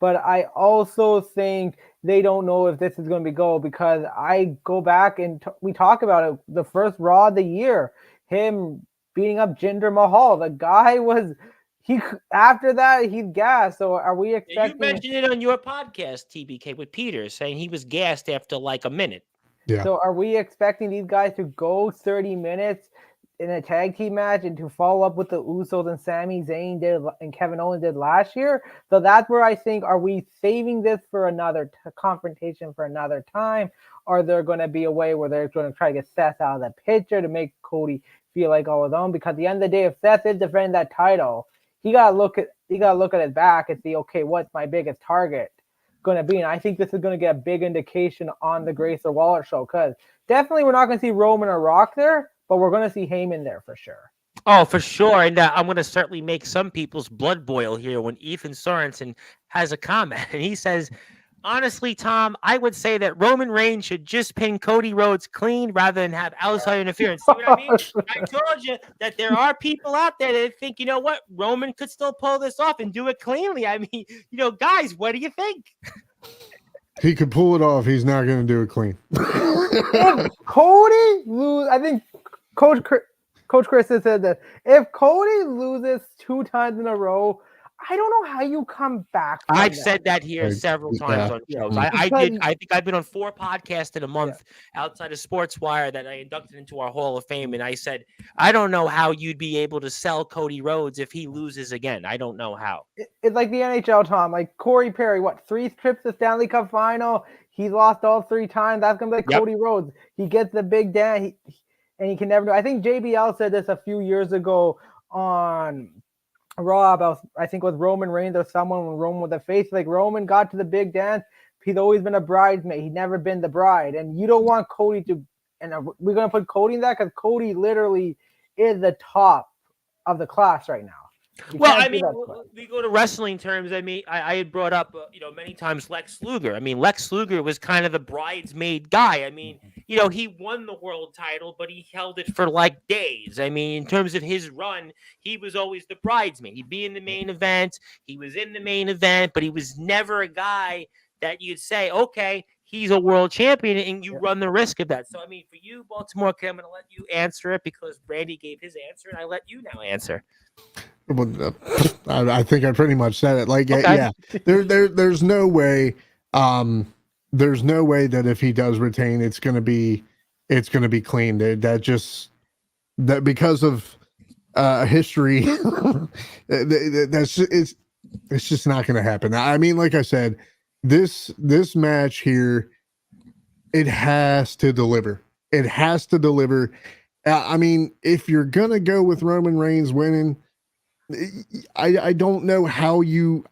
But I also think they don't know if this is going to be go because I go back and we talk about it. The first Raw of the year, him beating up Jinder Mahal. The guy was after that he's gassed. So are we expecting? You mentioned it on your podcast, TBK, with Peter, saying he was gassed after like a minute. Yeah. So are we expecting these guys to go 30 minutes in a tag team match and to follow up with the Usos and Sami Zayn did and Kevin Owens did last year? So that's where I think, are we saving this for another confrontation for another time? Or there going to be a way where they're going to try to get Seth out of the picture to make Cody feel like all his own? Because at the end of the day, if Seth is defending that title, he gotta look at his back and see, okay, what's my biggest target going to be? And I think this is going to get a big indication on the Grayson Waller show, because definitely we're not going to see Roman or Rock there, but we're going to see Heyman there for sure. Oh, for sure. And I'm going to certainly make some people's blood boil here when Ethan Sorensen has a comment. And he says, honestly, Tom, I would say that Roman Reigns should just pin Cody Rhodes clean rather than have outside interference. See what I mean? I told you that there are people out there that think, you know what, Roman could still pull this off and do it cleanly. I mean, guys, what do you think? He could pull it off. He's not going to do it clean. If Cody lose, I think Coach Chris has said that if Cody loses 2 times in a row, I don't know how you come back. I've said that here several times on shows. I think I've been on 4 podcasts in a month outside of Sportswire that I inducted into our Hall of Fame. And I said, I don't know how you'd be able to sell Cody Rhodes if he loses again. I don't know how. It's like the NHL, Tom. Like Corey Perry, 3 trips to Stanley Cup final? He's lost all 3 times. That's going to be like Cody Rhodes. He gets the big dance, and he can never do. I think JBL said this a few years ago on Raw about, I think, with Roman Reigns or someone when Roman was a face. Like, Roman got to the big dance. He's always been a bridesmaid. He's never been the bride. And you don't want Cody to, and we're going to put Cody in that because Cody literally is the top of the class right now. Well, I mean, we go to wrestling terms. I mean, I had brought up, many times Lex Luger. I mean, Lex Luger was kind of the bridesmaid guy. I mean, he won the world title, but he held it for like days. I mean, in terms of his run, he was always the bridesmaid. He'd be in the main event. He was in the main event, but he was never a guy that you'd say, okay, he's a world champion, and you run the risk of that. So, I mean, for you, Baltimore, I'm going to let you answer it because Brandy gave his answer, and I let you now answer. I think I pretty much said it. Like, okay. Yeah, there's no way. There's no way that if he does retain, it's gonna be clean. That because of history, it's just not gonna happen. I mean, like I said, this match here, it has to deliver. It has to deliver. I mean, if you're gonna go with Roman Reigns winning, I don't know how you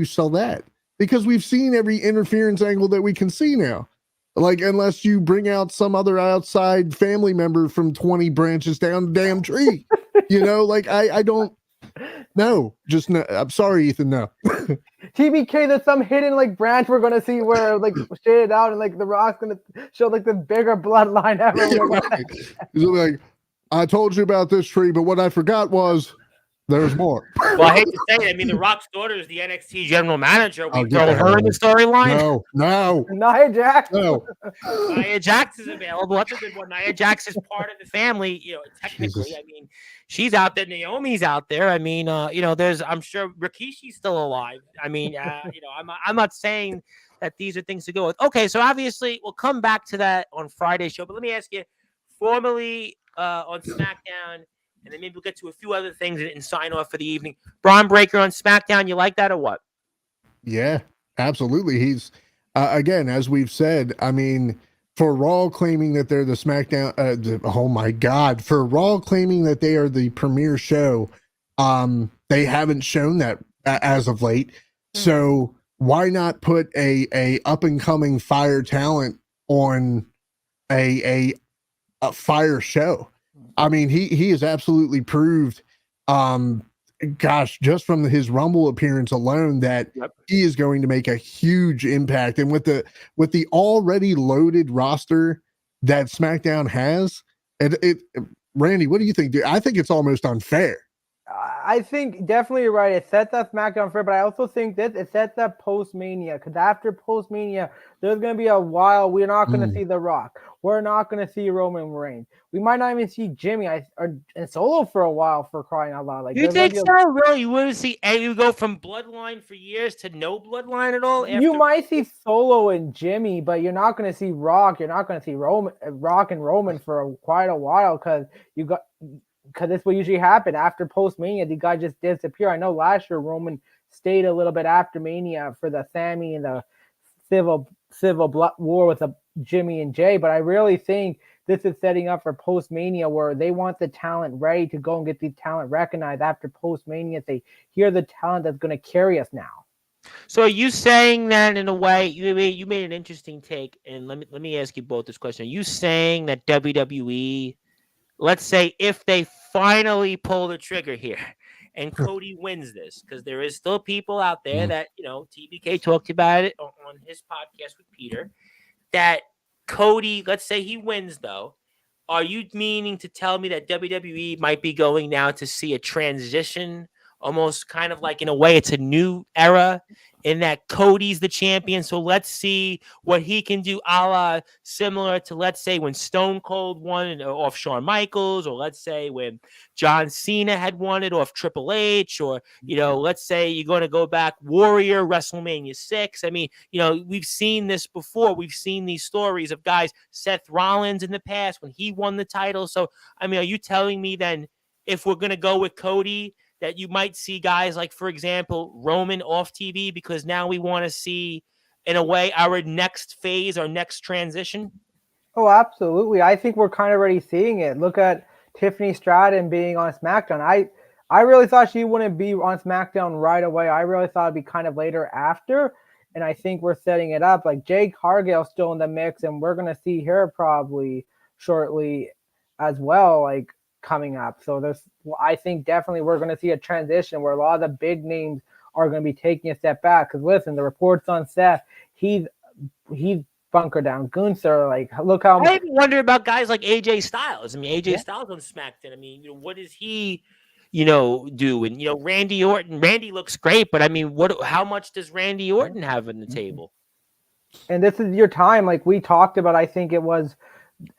sell that, because we've seen every interference angle that we can see now. Like, unless you bring out some other outside family member from 20 branches down the damn tree, like I don't know. Just no. I'm sorry, Ethan. No. TBK, there's some hidden like branch we're gonna see where like shaded out and like the Rock's gonna show like the bigger bloodline ever. Right. Like, I told you about this tree, but what I forgot was there's more. Well, I hate to say it. I mean, The Rock's daughter is the NXT general manager. We throw her in the storyline. No. Nia Jax. No. Nia Jax is available. That's a good one. Nia Jax is part of the family. Technically, Jesus. I mean, she's out there. Naomi's out there. I mean, there's. I'm sure Rikishi's still alive. I mean, I'm not saying that these are things to go with. Okay, so obviously we'll come back to that on Friday's show. But let me ask you, formally on SmackDown. And then maybe we'll get to a few other things and sign off for the evening. Braun Breaker on SmackDown, you like that or what? Yeah, absolutely. He's, again, as we've said, I mean, for Raw claiming that they're the SmackDown, oh my God, for Raw claiming that they are the premier show, they haven't shown that as of late. So why not put a up and coming fire talent on a fire show? I mean, he has absolutely proved, just from his Rumble appearance alone, that he is going to make a huge impact. And with the already loaded roster that SmackDown has, Randy, what do you think, dude? I think it's almost unfair. I think definitely you're right. It sets up SmackDown fair, but I also think that it sets up post-Mania, because after post-Mania, there's going to be a while we're not going to see The Rock. We're not going to see Roman Reigns. We might not even see Jimmy and Solo for a while, for crying out loud. Like, you think so? Really? You wouldn't see you go from bloodline for years to no bloodline at all? You might see Solo and Jimmy, but you're not going to see Rock. You're not going to see Rock and Roman for quite a while, because that's what usually happened after post-Mania. The guy just disappear. I know last year Roman stayed a little bit after Mania for the Sammy and the civil war with Jimmy and Jay, but I really think this is setting up for post-Mania, where they want the talent ready to go and get the talent recognized after post-Mania. They hear the talent that's going to carry us now. So are you saying that, in a way, you made an interesting take, and let me ask you both this question. Are you saying that WWE, let's say if they finally pull the trigger here and Cody wins this, because there is still people out there that, TBK talked about it on his podcast with Peter, that Cody, let's say he wins though, are you meaning to tell me that WWE might be going now to see a transition, almost kind of like, in a way, it's a new era in that Cody's the champion? So let's see what he can do, a la similar to, let's say, when Stone Cold won it off Shawn Michaels, or let's say when John Cena had won it off Triple H, or, let's say you're going to go back Warrior, WrestleMania 6. I mean, we've seen this before. We've seen these stories of guys, Seth Rollins in the past when he won the title. So, I mean, are you telling me then, if we're going to go with Cody, that you might see guys like, for example, Roman off TV, because now we want to see, in a way, our next phase, our next transition? Oh, absolutely. I think we're kind of already seeing it. Look at Tiffany Stratton being on SmackDown. I really thought she wouldn't be on SmackDown right away. I really thought it'd be kind of later after. And I think we're setting it up. Like Jade Cargill's still in the mix, and we're gonna see her probably shortly as well, like coming up. So I think definitely we're gonna see a transition where a lot of the big names are gonna be taking a step back. Because listen, the reports on Seth, he's bunker down. Gunther, like look how I even wonder about guys like AJ Styles. I mean, AJ Yeah. Styles on SmackDown. I mean, what does he, do? And Randy Orton. Randy looks great, but I mean, how much does Randy Orton have on the table? And this is your time, like we talked about. I think it was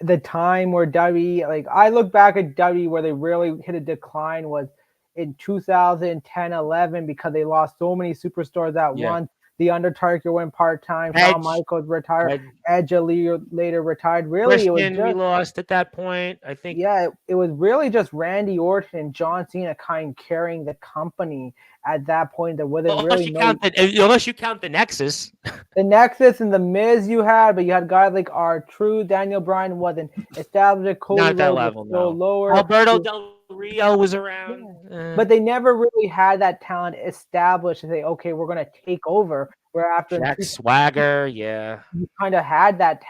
the time where WWE, like I look back at WWE where they really hit a decline was in 2010, 11 because they lost so many superstars at once. The Undertaker went part-time. Shawn Michaels retired. Edge later retired. Really, Christian, it was just, we lost at that point, I think. Yeah, it was really just Randy Orton and John Cena kind of carrying the company at that point. There wasn't really unless you count the Nexus. The Nexus and the Miz you had, but you had guys like R-Truth, Daniel Bryan wasn't established. Cody Not that Rhodes level, no. Lower. Alberto Del Rio was around. But they never really had that talent established to say, okay, we're going to take over. Where after Jack Swagger, yeah, you kind of had that.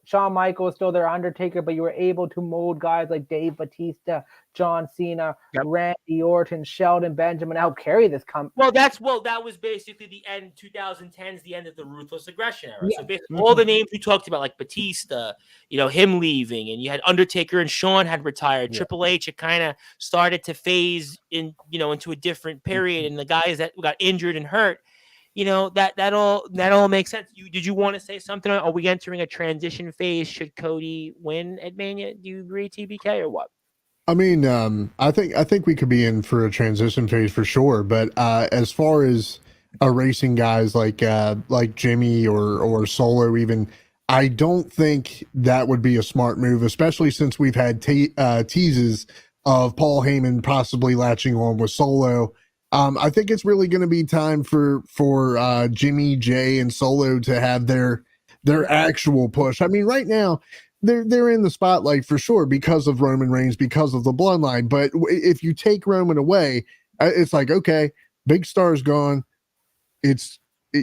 Shawn Michaels still their Undertaker, but you were able to mold guys like Dave Bautista, John Cena, Randy Orton, Shelton Benjamin help carry this company. That was basically the end. 2010s, the end of the Ruthless Aggression era. Yeah. So basically, all the names we talked about, like Batista, him leaving, and you had Undertaker and Shawn had retired. Yeah. Triple H, it kind of started to phase in, into a different period, and the guys that got injured and hurt. That all makes sense. Did you want to say something? Are we entering a transition phase? Should Cody win at Mania? Do you agree, TBK, or what? I mean, I think we could be in for a transition phase for sure. But as far as erasing guys like Jimmy or Solo, even, I don't think that would be a smart move, especially since we've had teases of Paul Heyman possibly latching on with Solo. I think it's really going to be time for Jimmy, Jay, and Solo to have their actual push. I mean, right now they're in the spotlight for sure because of Roman Reigns, because of the bloodline. But if you take Roman away, it's like, okay, big star's gone.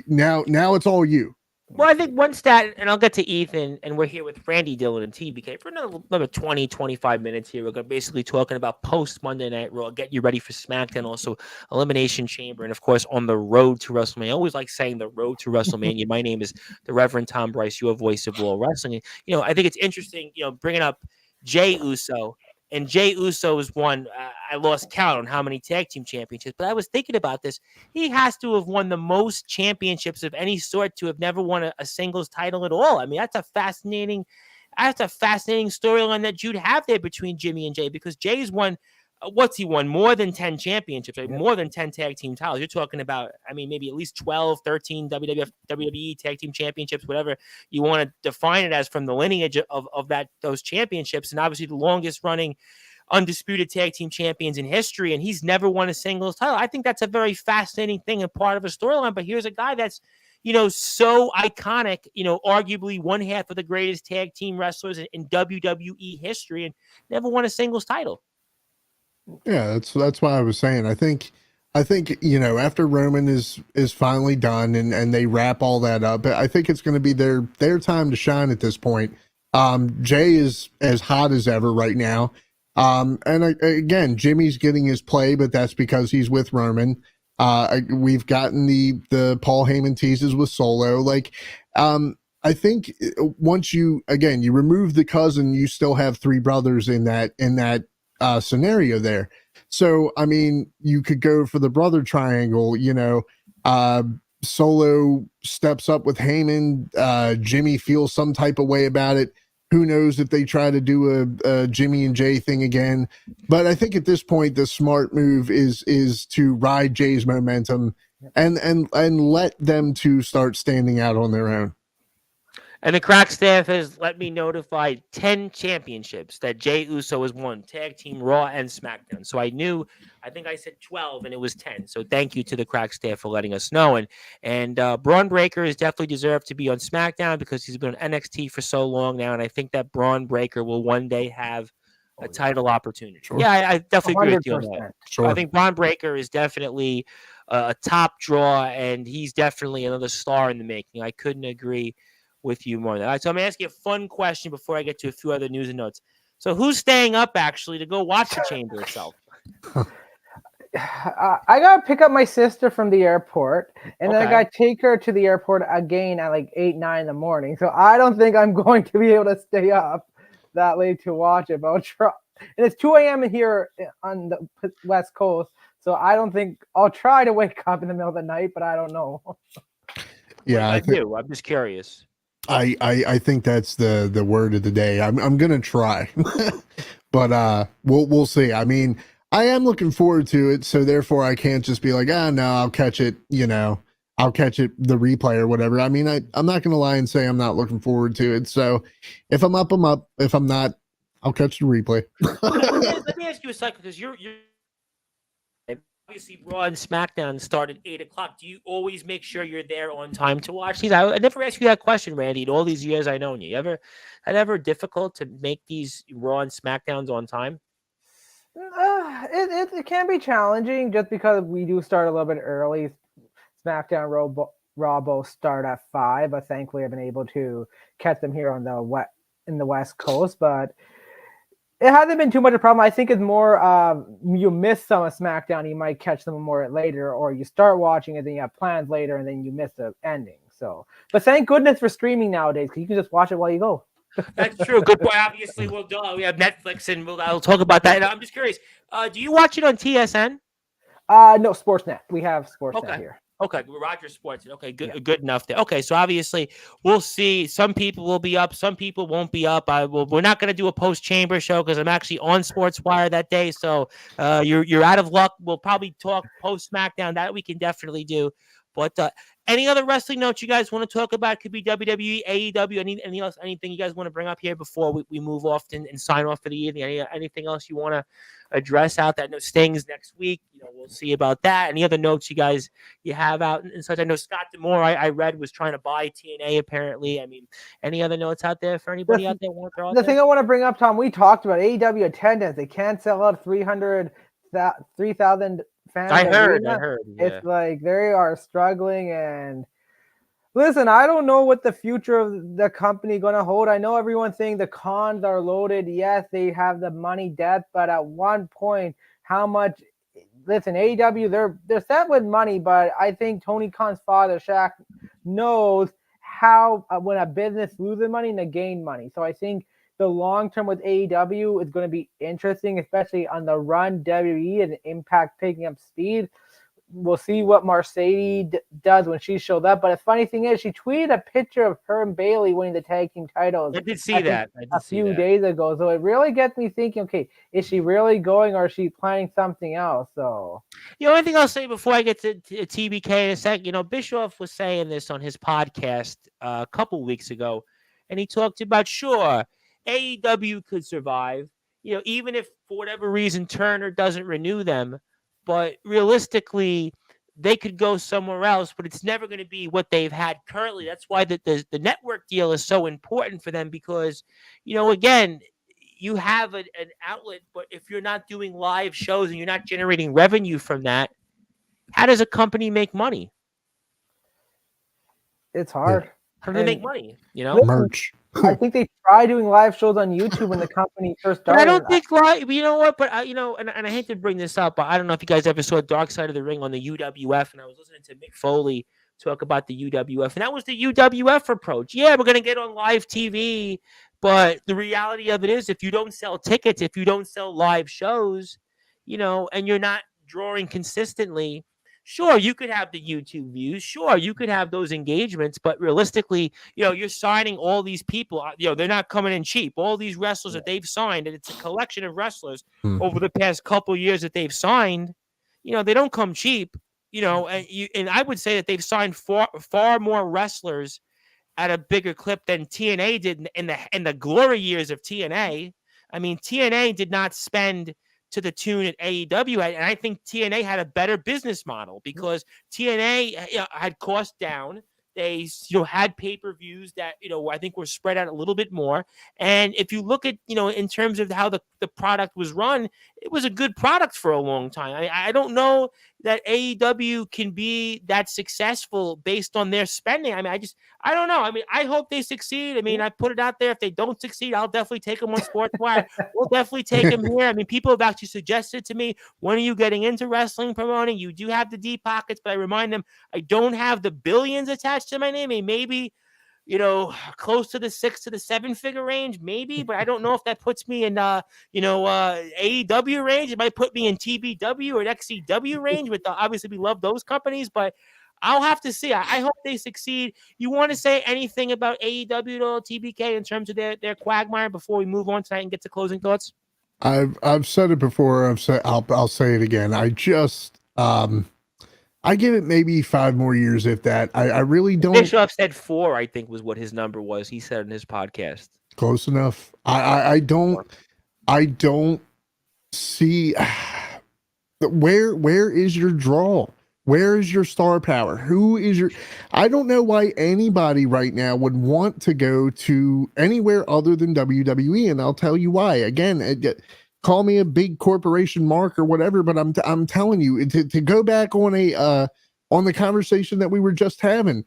Now it's all you. Well, I think one stat, and I'll get to Ethan, and we're here with Randy, Dillon, and TBK for another 20, 25 minutes here. We're going to basically talking about post-Monday Night Raw, get you ready for SmackDown, also Elimination Chamber, and, of course, on the road to WrestleMania. I always like saying the road to WrestleMania. My name is the Reverend Tom Bryce, your voice of all wrestling. I think it's interesting, bringing up Jey Uso. And Jey Uso is one, I lost count on how many tag team championships, but I was thinking about this. He has to have won the most championships of any sort to have never won a singles title at all. I mean, that's a fascinating storyline that you'd have there between Jimmy and Jey, because Jay's won, what's he won? More than 10 championships, right? More than 10 tag team titles. You're talking about, I mean, maybe at least 12, 13 WWF, WWE tag team championships, whatever you want to define it as, from the lineage of those championships. And obviously the longest running undisputed tag team champions in history. And he's never won a singles title. I think that's a very fascinating thing and part of a storyline. But here's a guy that's, so iconic, arguably one half of the greatest tag team wrestlers in WWE history, and never won a singles title. Yeah, that's why I was saying. I think after Roman is finally done and they wrap all that up, I think it's going to be their time to shine at this point. Jay is as hot as ever right now, and again, Jimmy's getting his play, but that's because he's with Roman. We've gotten the Paul Heyman teases with Solo. Like, I think once you remove the cousin, you still have three brothers in that scenario there. So, I mean, you could go for the brother triangle, Solo steps up with Heyman, Jimmy feels some type of way about it. Who knows if they try to do a Jimmy and Jay thing again. But I think at this point, the smart move is to ride Jay's momentum and let them two start standing out on their own. And the crack staff has let me notify 10 championships that Jey Uso has won, tag team, Raw, and SmackDown. So I think I said 12, and it was 10. So thank you to the crack staff for letting us know. And Braun Breaker has definitely deserved to be on SmackDown because he's been on NXT for so long now. And I think that Braun Breaker will one day have a title opportunity. Sure. Yeah, I definitely agree with you on that. 100%. Sure. I think Braun Breaker is definitely a top draw, and he's definitely another star in the making. I couldn't agree with you more than that. All right, so I'm going to ask you a fun question before I get to a few other news and notes. So who's staying up, actually, to go watch the Chamber itself? I gotta pick up my sister from the airport, and then I Okay. gotta take her to the airport again at like 8, 9 in the morning. So I don't think I'm going to be able to stay up that late to watch it. But I'll try. And it's 2 a.m. here on the West Coast, so I don't think I'll try to wake up in the middle of the night, but I don't know. Yeah, I do. I'm just curious. I think that's the word of the day. I'm gonna try, but we'll see. I mean, I am looking forward to it, so therefore I can't just be like, no, I'll catch it. I'll catch it the replay or whatever. I mean, I'm not gonna lie and say I'm not looking forward to it. So if I'm up, I'm up. If I'm not, I'll catch the replay. Let me ask you a second, because you're obviously Raw and SmackDown start at 8:00. Do you always make sure you're there on time to watch these? I never asked you that question, Randy. In all these years I known you, ever difficult to make these Raw and SmackDowns on time? It can be challenging just because we do start a little bit early. SmackDown, Raw both start at 5, but thankfully I've been able to catch them here on the West Coast. But it hasn't been too much of a problem. I think it's more you miss some of SmackDown, you might catch them more later, or you start watching it, then you have plans later, and then you miss the ending. So, but thank goodness for streaming nowadays, because you can just watch it while you go. That's true. Good point. Obviously, we have Netflix, and I'll talk about that. And I'm just curious. Do you watch it on TSN? No, Sportsnet. We have Sportsnet here. Okay, Roger Sports. Okay, good enough there. Okay, so obviously we'll see. Some people will be up, some people won't be up. We're not going to do a post-chamber show because I'm actually on Sportswire that day. So you're out of luck. We'll probably talk post-SmackDown. That we can definitely do. But any other wrestling notes you guys want to talk about? It could be WWE, AEW, anything you guys want to bring up here before we move off and sign off for the evening? Anything else you want to address out that? No, Sting's next week. We'll see about that. Any other notes you have out and such? I know Scott D'Amore, I read, was trying to buy TNA apparently. I mean, any other notes out there for anybody out there want to throw out the thing I want to bring up, Tom, we talked about AEW attendance. They can't sell out 3,000 fans. I heard. Yeah. It's like they are struggling. And listen, I don't know what the future of the company going to hold. I know everyone's saying the cons are loaded. Yes, they have the money depth, but at one point, how much? Listen, AEW, they're set with money, but I think Tony Khan's father, Shaq, knows how when a business loses money and they gain money. So I think the long term with AEW is going to be interesting, especially on the run WWE and Impact picking up speed. We'll see what Mercedes does when she showed up. But the funny thing is, she tweeted a picture of her and Bayley winning the tag team titles. I did see that a few days ago. So it really gets me thinking, okay, is she really going or is she planning something else? So the only thing I'll say before I get to TBK in a sec, Bischoff was saying this on his podcast a couple weeks ago, and he talked about, sure, AEW could survive, even if for whatever reason Turner doesn't renew them. But realistically, they could go somewhere else, but it's never going to be what they've had currently. That's why the network deal is so important for them because, again, you have an outlet, but if you're not doing live shows and you're not generating revenue from that, how does a company make money? It's hard. How do they make money? Merch. I think they tried doing live shows on YouTube when the company first started. But I don't think live. You know what? But and I hate to bring this up, but I don't know if you guys ever saw Dark Side of the Ring on the UWF, and I was listening to Mick Foley talk about the UWF, and that was the UWF approach. Yeah, we're gonna get on live TV, but the reality of it is, if you don't sell tickets, if you don't sell live shows, and you're not drawing consistently. Sure, you could have the YouTube views. Sure, you could have those engagements, but realistically, you're signing all these people. They're not coming in cheap. All these wrestlers that they've signed, and it's a collection of wrestlers over the past couple years that they've signed. They don't come cheap. And I would say that they've signed far more wrestlers at a bigger clip than TNA did in the glory years of TNA. I mean, TNA did not spend to the tune at AEW, and I think TNA had a better business model because TNA had cost down. They, had pay-per-views that, I think were spread out a little bit more. And if you look at, in terms of how the product was run, it was a good product for a long time. I don't know that AEW can be that successful based on their spending. I mean, I don't know. I mean, I hope they succeed. I mean, I put it out there. If they don't succeed, I'll definitely take them on Sportswire. We'll definitely take them here. I mean, people have actually suggested to me, when are you getting into wrestling promoting? You do have the deep pockets, but I remind them, I don't have the billions attached to my name. I mean, maybe, close to the 6 to the 7 figure range, maybe, but I don't know if that puts me in, AEW range. It might put me in TBW or XCW range, but obviously we love those companies, but I'll have to see. I hope they succeed. You want to say anything about AEW or TBK in terms of their quagmire before we move on tonight and get to closing thoughts? I've said it before. I'll say it again. I just I give it maybe 5 more years, if that. I really don't. Bischoff said 4, I think was what his number was. He said in his podcast. Close enough. I don't see where is your draw? Where is your star power? Who is your? I don't know why anybody right now would want to go to anywhere other than WWE, and I'll tell you why. Again, call me a big corporation mark or whatever, but I'm telling you, to go back on the conversation that we were just having.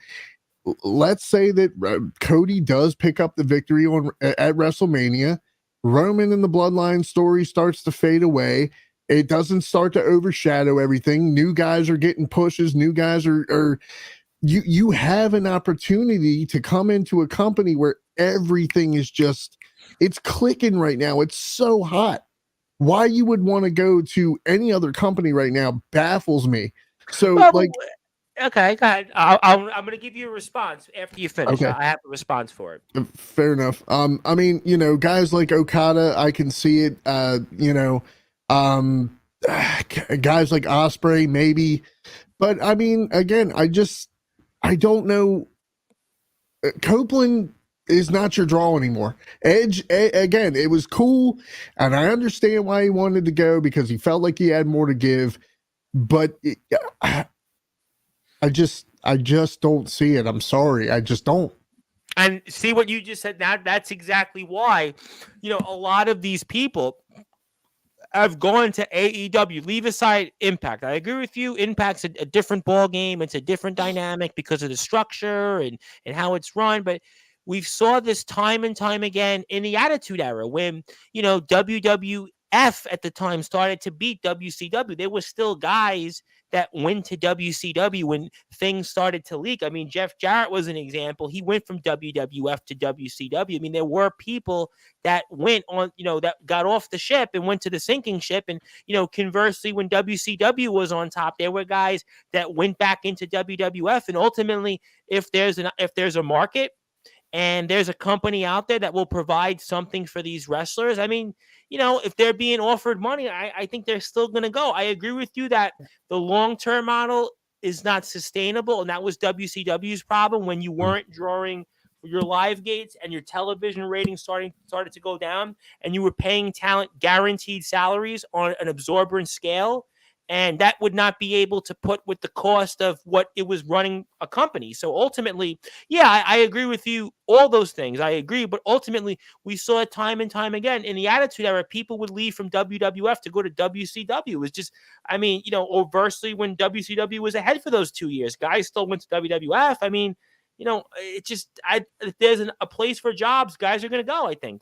Let's say that Cody does pick up the victory at WrestleMania. Roman and the Bloodline story starts to fade away. It doesn't start to overshadow everything. New guys are getting pushes. New guys are you have an opportunity to come into a company where everything is it's clicking right now. It's so hot. Why you would want to go to any other company right now baffles me. So okay, go ahead. I'm going to give you a response after you finish. Okay. I have a response for it. Fair enough. I mean, guys like Okada, I can see it. Guys like Osprey, maybe, but I mean, again, I don't know. Copeland is not your draw anymore. Edge, again, it was cool, and I understand why he wanted to go because he felt like he had more to give, but I just don't see it. I'm sorry, I just don't. And see what you just said. That's exactly why, a lot of these people have gone to AEW. Leave aside Impact. I agree with you. Impact's a different ball game. It's a different dynamic because of the structure and how it's run. But we've saw this time and time again in the Attitude Era when, WWF at the time started to beat WCW. There were still guys that went to WCW when things started to leak. I mean, Jeff Jarrett was an example. He went from WWF to WCW. I mean, there were people that went on, that got off the ship and went to the sinking ship. And, conversely, when WCW was on top, there were guys that went back into WWF. And ultimately, if there's a market and there's a company out there that will provide something for these wrestlers, I mean, if they're being offered money, I think they're still going to go. I agree with you that the long-term model is not sustainable. And that was WCW's problem when you weren't drawing your live gates and your television ratings started to go down and you were paying talent guaranteed salaries on an absorbent scale. And that would not be able to put with the cost of what it was running a company. So ultimately, yeah, I agree with you. All those things, I agree. But ultimately, we saw it time and time again. In the Attitude Era, people would leave from WWF to go to WCW. It was just, I mean, overtly when WCW was ahead for those 2 years, guys still went to WWF. I mean, it just, if there's a place for jobs, guys are going to go, I think.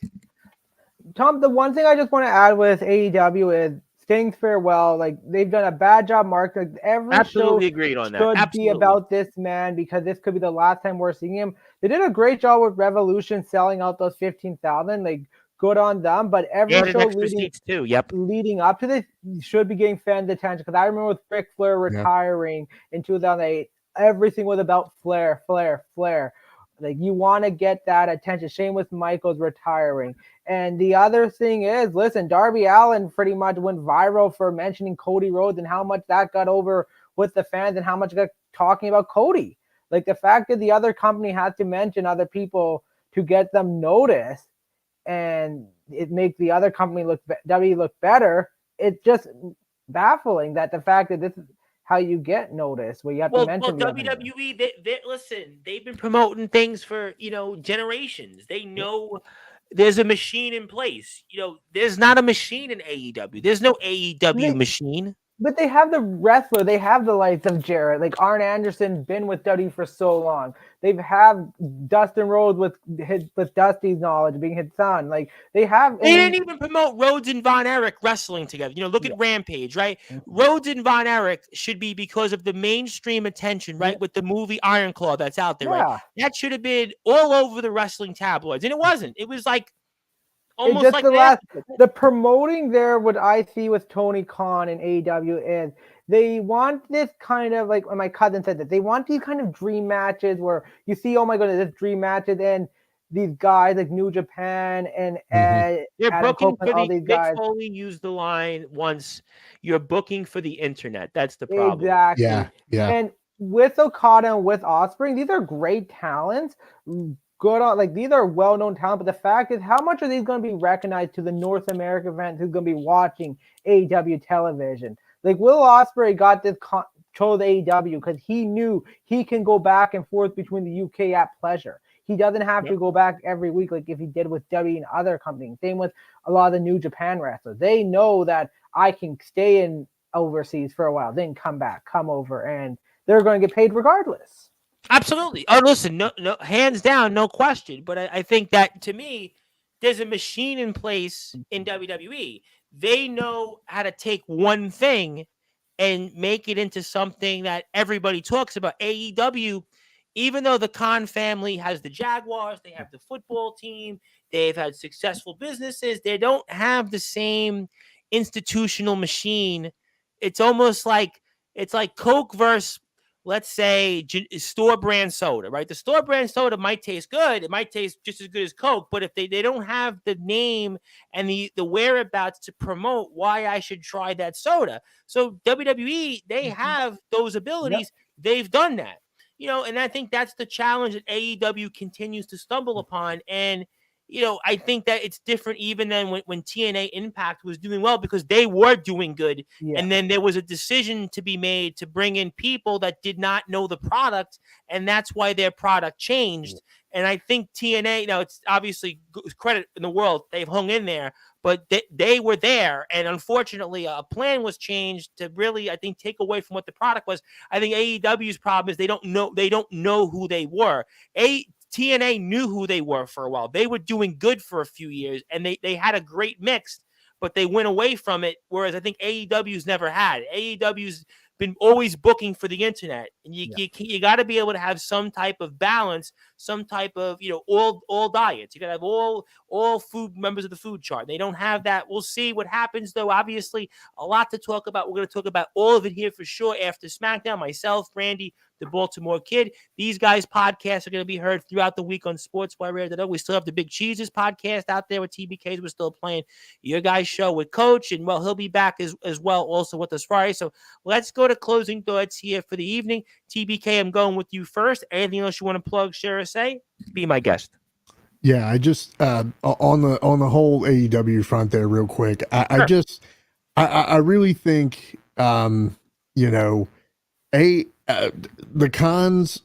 Tom, the one thing I just want to add with AEW is Sting's farewell. Like, they've done a bad job, Mark. Like, every Absolutely show agreed on that. should Absolutely. be about this man because this could be the last time we're seeing him. They did a great job with Revolution selling out those 15,000. Like, good on them. But every show leading up to this should be getting fans' attention. Because I remember with Ric Flair retiring in 2008, everything was about Flair. Like, you want to get that attention. Sheamus Michaels retiring. And the other thing is, listen, Darby Allin pretty much went viral for mentioning Cody Rhodes and how much that got over with the fans and how much got talking about Cody. Like, the fact that the other company had to mention other people to get them noticed and it makes the other company look better, it's just baffling that the fact that this how you get noticed. Where you have to Well, mention revenue. WWE, listen, they've been promoting things for generations. They know there's a machine in place. There's not a machine in AEW. There's no AEW machine. But they have the wrestler. They have the likes of Jarrett, like Arn Anderson, been with WWE for so long. They've have Dustin Rhodes with Dusty's knowledge being his son. Like they have. They didn't even promote Rhodes and Von Erich wrestling together. Look at Rampage, right? Rhodes and Von Erich should be because of the mainstream attention, right? With the movie Iron Claw that's out there, right? That should have been all over the wrestling tabloids, and it wasn't. It was like almost like the promoting there. What I see with Tony Khan and AEW is they want this kind of like my cousin said that they want these kind of dream matches where you see, oh my goodness, this dream matches and these guys like New Japan and you're booking for all these guys. Mick Foley used the line once, you're booking for the internet. That's the problem. Exactly. Yeah. And with Okada and with Ospreay, these are great talents. Good on, like these are well-known talent, but the fact is, how much are these going to be recognized to the North American fans who's going to be watching AEW television? Like Will Ospreay got this chose AEW because he knew he can go back and forth between the UK at pleasure. He doesn't have to go back every week like if he did with W and other companies. Same with a lot of the New Japan wrestlers. They know that I can stay in overseas for a while, then come back, come over, and they're going to get paid regardless. Absolutely. Oh, listen, no, hands down, no question. But I think that to me, there's a machine in place in WWE. They know how to take one thing and make it into something that everybody talks about. AEW, even though the Khan family has the Jaguars, they have the football team, they've had successful businesses, they don't have the same institutional machine. It's almost like Coke versus, let's say, store brand soda, right? The store brand soda might taste good. It might taste just as good as Coke, but if they don't have the name and the whereabouts to promote why I should try that soda. So WWE, they have those abilities. They've done that, and I think that's the challenge that AEW continues to stumble upon. And, I think that it's different even than when TNA Impact was doing well because they were doing good. And then there was a decision to be made to bring in people that did not know the product. And that's why their product changed. And I think TNA, it's obviously credit in the world. They've hung in there, but they were there. And unfortunately, a plan was changed to really, I think, take away from what the product was. I think AEW's problem is they don't know who they were. TNA knew who they were for a while. They were doing good for a few years, and they had a great mix, but they went away from it, whereas I think AEW's never had. AEW's been always booking for the internet, and you got to be able to have some type of balance, some type of all diets. You got to have all food members of the food chart. They don't have that. We'll see what happens, though. Obviously, a lot to talk about. We're going to talk about all of it here for sure after SmackDown. Myself, Randy, the Baltimore Kid. These guys' podcasts are going to be heard throughout the week on Sportswire. We still have the Big Cheeses podcast out there with TBKs. We're still playing your guys' show with Coach, and he'll be back as well also with us Friday. So let's go to closing thoughts here for the evening. TBK, I'm going with you first. Anything else you want to plug, share, or say? Be my guest. Yeah, I just on the whole AEW front there, real quick. I really think the cons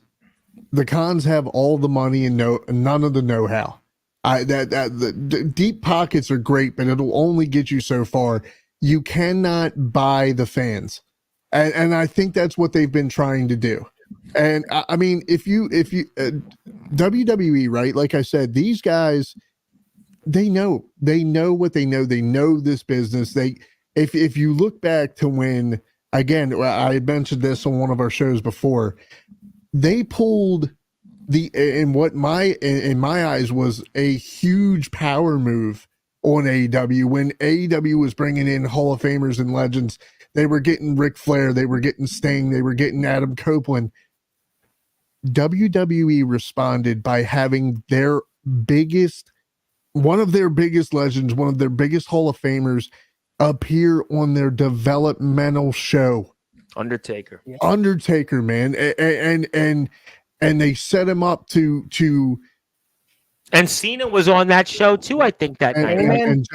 have all the money and none of the know-how. The deep pockets are great, but it'll only get you so far. You cannot buy the fans, and I think that's what they've been trying to do. And I mean, if you WWE, right? Like I said, these guys, they know what they know. They know this business. If you look back to when, again, I mentioned this on one of our shows before, they pulled in my eyes was a huge power move on AEW when AEW was bringing in Hall of Famers and legends. They were getting Ric Flair, they were getting Sting, they were getting Adam Copeland. WWE responded by having one of their biggest legends, one of their biggest Hall of Famers appear on their developmental show. Undertaker, man. And they set him up to and Cena was on that show too, I think that night. And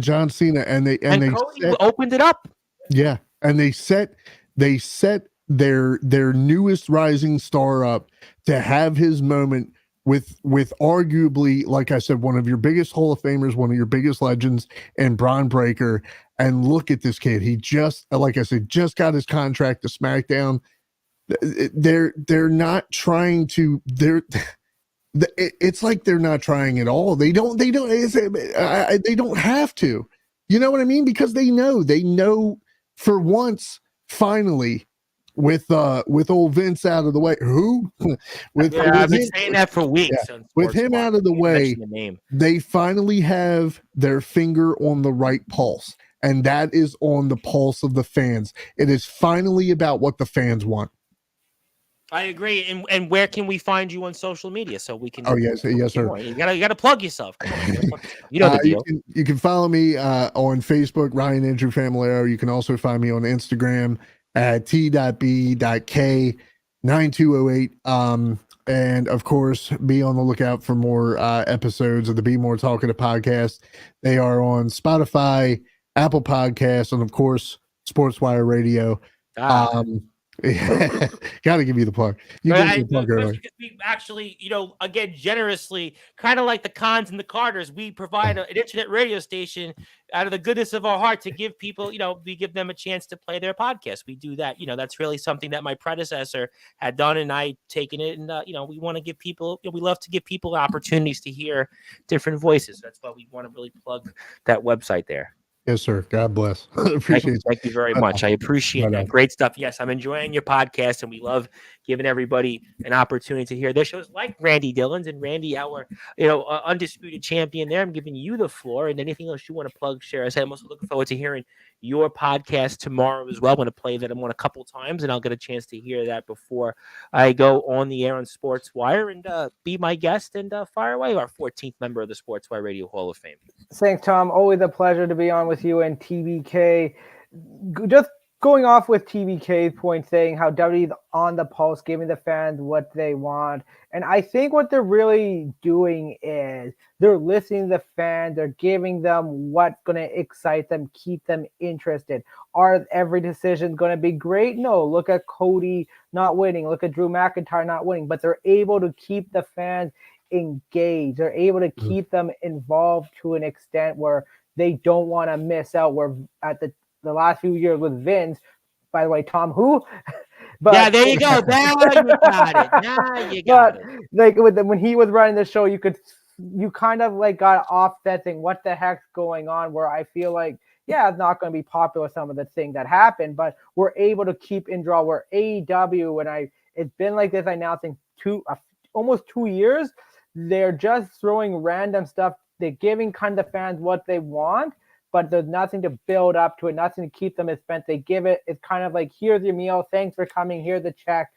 John Cena and they Cody opened it up. Yeah, and they set their newest rising star up to have his moment with arguably, like I said, one of your biggest Hall of Famers, one of your biggest legends, and Bron Breakker. And look at this kid. He just, like I said, just got his contract to SmackDown. They're not trying to, it's like they're not trying at all. They don't have to, you know what I mean? Because they know for once, finally, with old Vince out of the way, I've been saying that for weeks. Yeah, with him out of the way, they finally have their finger on the right pulse, and that is on the pulse of the fans. It is finally about what the fans want. I agree. And where can we find you on social media so we can? Oh yes, sir. You gotta plug yourself. Come on, you know the deal. You can follow me on Facebook, Ryan Andrew Familaro. You can also find me on Instagram at t.b.k9208. And of course, be on the lookout for more episodes of the Be More Talkative podcast. They are on Spotify, Apple Podcasts, and of course, Sportswire Radio. Got to give you the plug. Because we actually, again, generously, kind of like the Cons and the Carters, we provide an internet radio station out of the goodness of our heart to give people, we give them a chance to play their podcast. We do that. That's really something that my predecessor had done, and I taken it. And, we want to give people, we love to give people opportunities to hear different voices. That's why we want to really plug that website there. Yes, sir. God bless. Thank you very much. I appreciate that. Great stuff. Yes, I'm enjoying your podcast, and we love giving everybody an opportunity to hear their shows like Randy Dillon's. And Randy, our undisputed champion there, I'm giving you the floor. And anything else you want to plug, share. I'm also looking forward to hearing your podcast tomorrow as well. I'm going to play that one a couple times, and I'll get a chance to hear that before I go on the air on Sportswire and be my guest and fire away our 14th member of the Sportswire Radio Hall of Fame. Thanks, Tom. Always a pleasure to be on with you and TBK. Just going off with TBK's point, saying how WWE's on the pulse, giving the fans what they want. And I think what they're really doing is they're listening to the fans. They're giving them what's going to excite them, keep them interested. Are every decision going to be great? No. Look at Cody not winning. Look at Drew McIntyre not winning. But they're able to keep the fans engaged. They're able to keep them involved to an extent where they don't want to miss out. Where at the last few years with Vince, by the way, Tom, who? But, yeah, there you go. Now you got it. Like when he was running the show, you kind of like got offset saying, what the heck's going on? Where I feel like, yeah, it's not going to be popular, some of the things that happened, but we're able to keep in draw. Where AEW, it's been like this, I now think almost 2 years, they're just throwing random stuff. They're giving kind of the fans what they want, but there's nothing to build up to it, nothing to keep them spent. They give it. It's kind of like, here's your meal. Thanks for coming. Here's the check.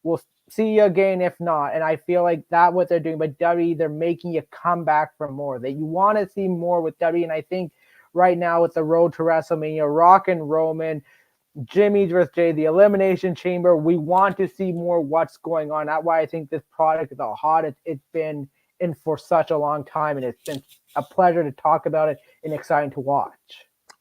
We'll see you again if not. And I feel like that's what they're doing. But WWE, they're making you come back for more. That you want to see more with WWE. And I think right now with the road to WrestleMania, Rock and Roman, Jimmy versus Jay, the Elimination Chamber, we want to see more what's going on. That's why I think this product is all hot. It's been in for such a long time, and it's been a pleasure to talk about it and exciting to watch.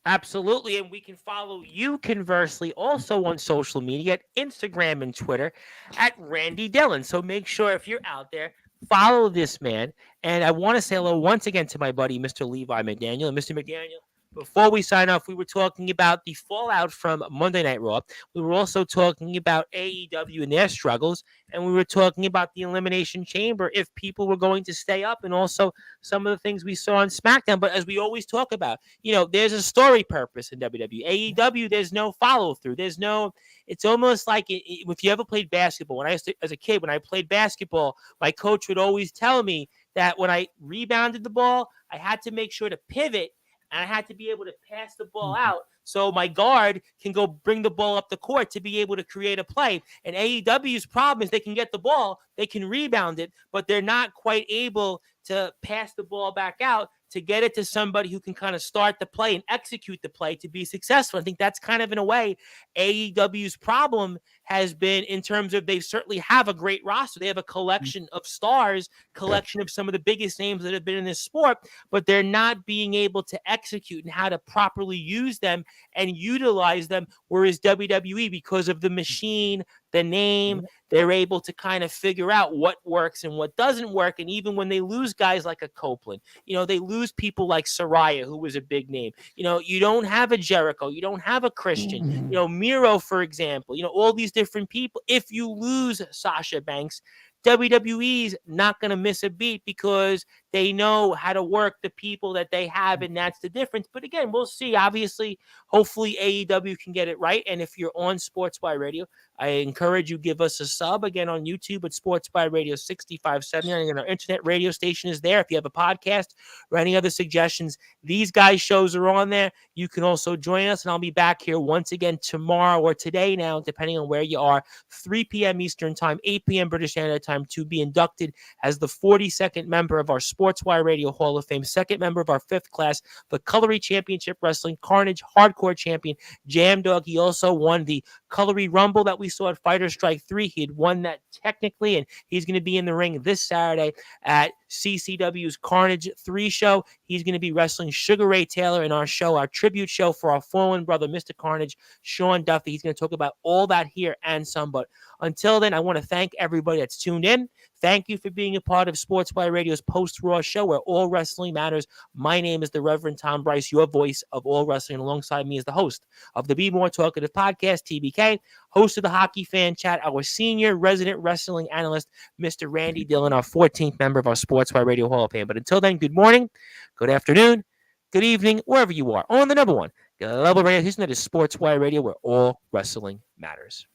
Absolutely, and we can follow you conversely also on social media at Instagram and Twitter at Randy Dillon. So make sure if you're out there, follow this man. And I want to say hello once again to my buddy, Mr. Levi McDaniel. And Mr. McDaniel, before we sign off, we were talking about the fallout from Monday Night Raw. We were also talking about AEW and their struggles, and we were talking about the Elimination Chamber, if people were going to stay up, and also some of the things we saw on SmackDown. But as we always talk about, there's a story purpose in WWE. AEW, there's no follow-through. It's almost like if you ever played basketball. As a kid, when I played basketball, my coach would always tell me that when I rebounded the ball, I had to make sure to pivot, and I had to be able to pass the ball out so my guard can go bring the ball up the court to be able to create a play. And AEW's problem is they can get the ball, they can rebound it, but they're not quite able to pass the ball back out to get it to somebody who can kind of start the play and execute the play to be successful. I think that's kind of, in a way, AEW's problem has been, in terms of, they certainly have a great roster. They have a collection of stars, collection of some of the biggest names that have been in this sport, but they're not being able to execute and how to properly use them and utilize them. Whereas WWE, because of the machine, the name, they're able to kind of figure out what works and what doesn't work. And even when they lose guys like a Copeland, they lose people like Saraya, who was a big name. You don't have a Jericho, you don't have a Christian, Miro, for example, all these different people. If you lose Sasha Banks, WWE's not going to miss a beat because they know how to work the people that they have, and that's the difference. But again, we'll see. Obviously, hopefully AEW can get it right. And if you're on Sportswire Radio, I encourage you, give us a sub again on YouTube at Sportswire Radio 6570. And our internet radio station is there. If you have a podcast or any other suggestions, these guys' shows are on there. You can also join us, and I'll be back here once again tomorrow or today now, depending on where you are, 3 p.m. Eastern Time, 8 p.m. British Standard Time, to be inducted as the 42nd member of our Sportswire Radio Hall of Fame, second member of our 5th class, the Colory Championship Wrestling Carnage Hardcore Champion, Jam Dog. He also won the Colory Rumble that we saw at Fighter Strike 3. He had won that technically, and he's going to be in the ring this Saturday at CCW's Carnage 3 show. He's going to be wrestling Sugar Ray Taylor in our show, our tribute show for our fallen brother, Mr. Carnage, Sean Duffy. He's going to talk about all that here and some. But until then, I want to thank everybody that's tuned in. Thank you for being a part of Sportswire Radio's Post-Raw show, where all wrestling matters. My name is the Reverend Tom Bryce, your voice of all wrestling. Alongside me is the host of the Be More Talkative podcast, TBK, host of the Hockey Fan Chat, our senior resident wrestling analyst, Mr. Randy Dillon, our 14th member of our Sportswire Radio Hall of Fame. But until then, good morning, good afternoon, good evening, wherever you are, on the number one global radio station that is Sportswire Radio, where all wrestling matters.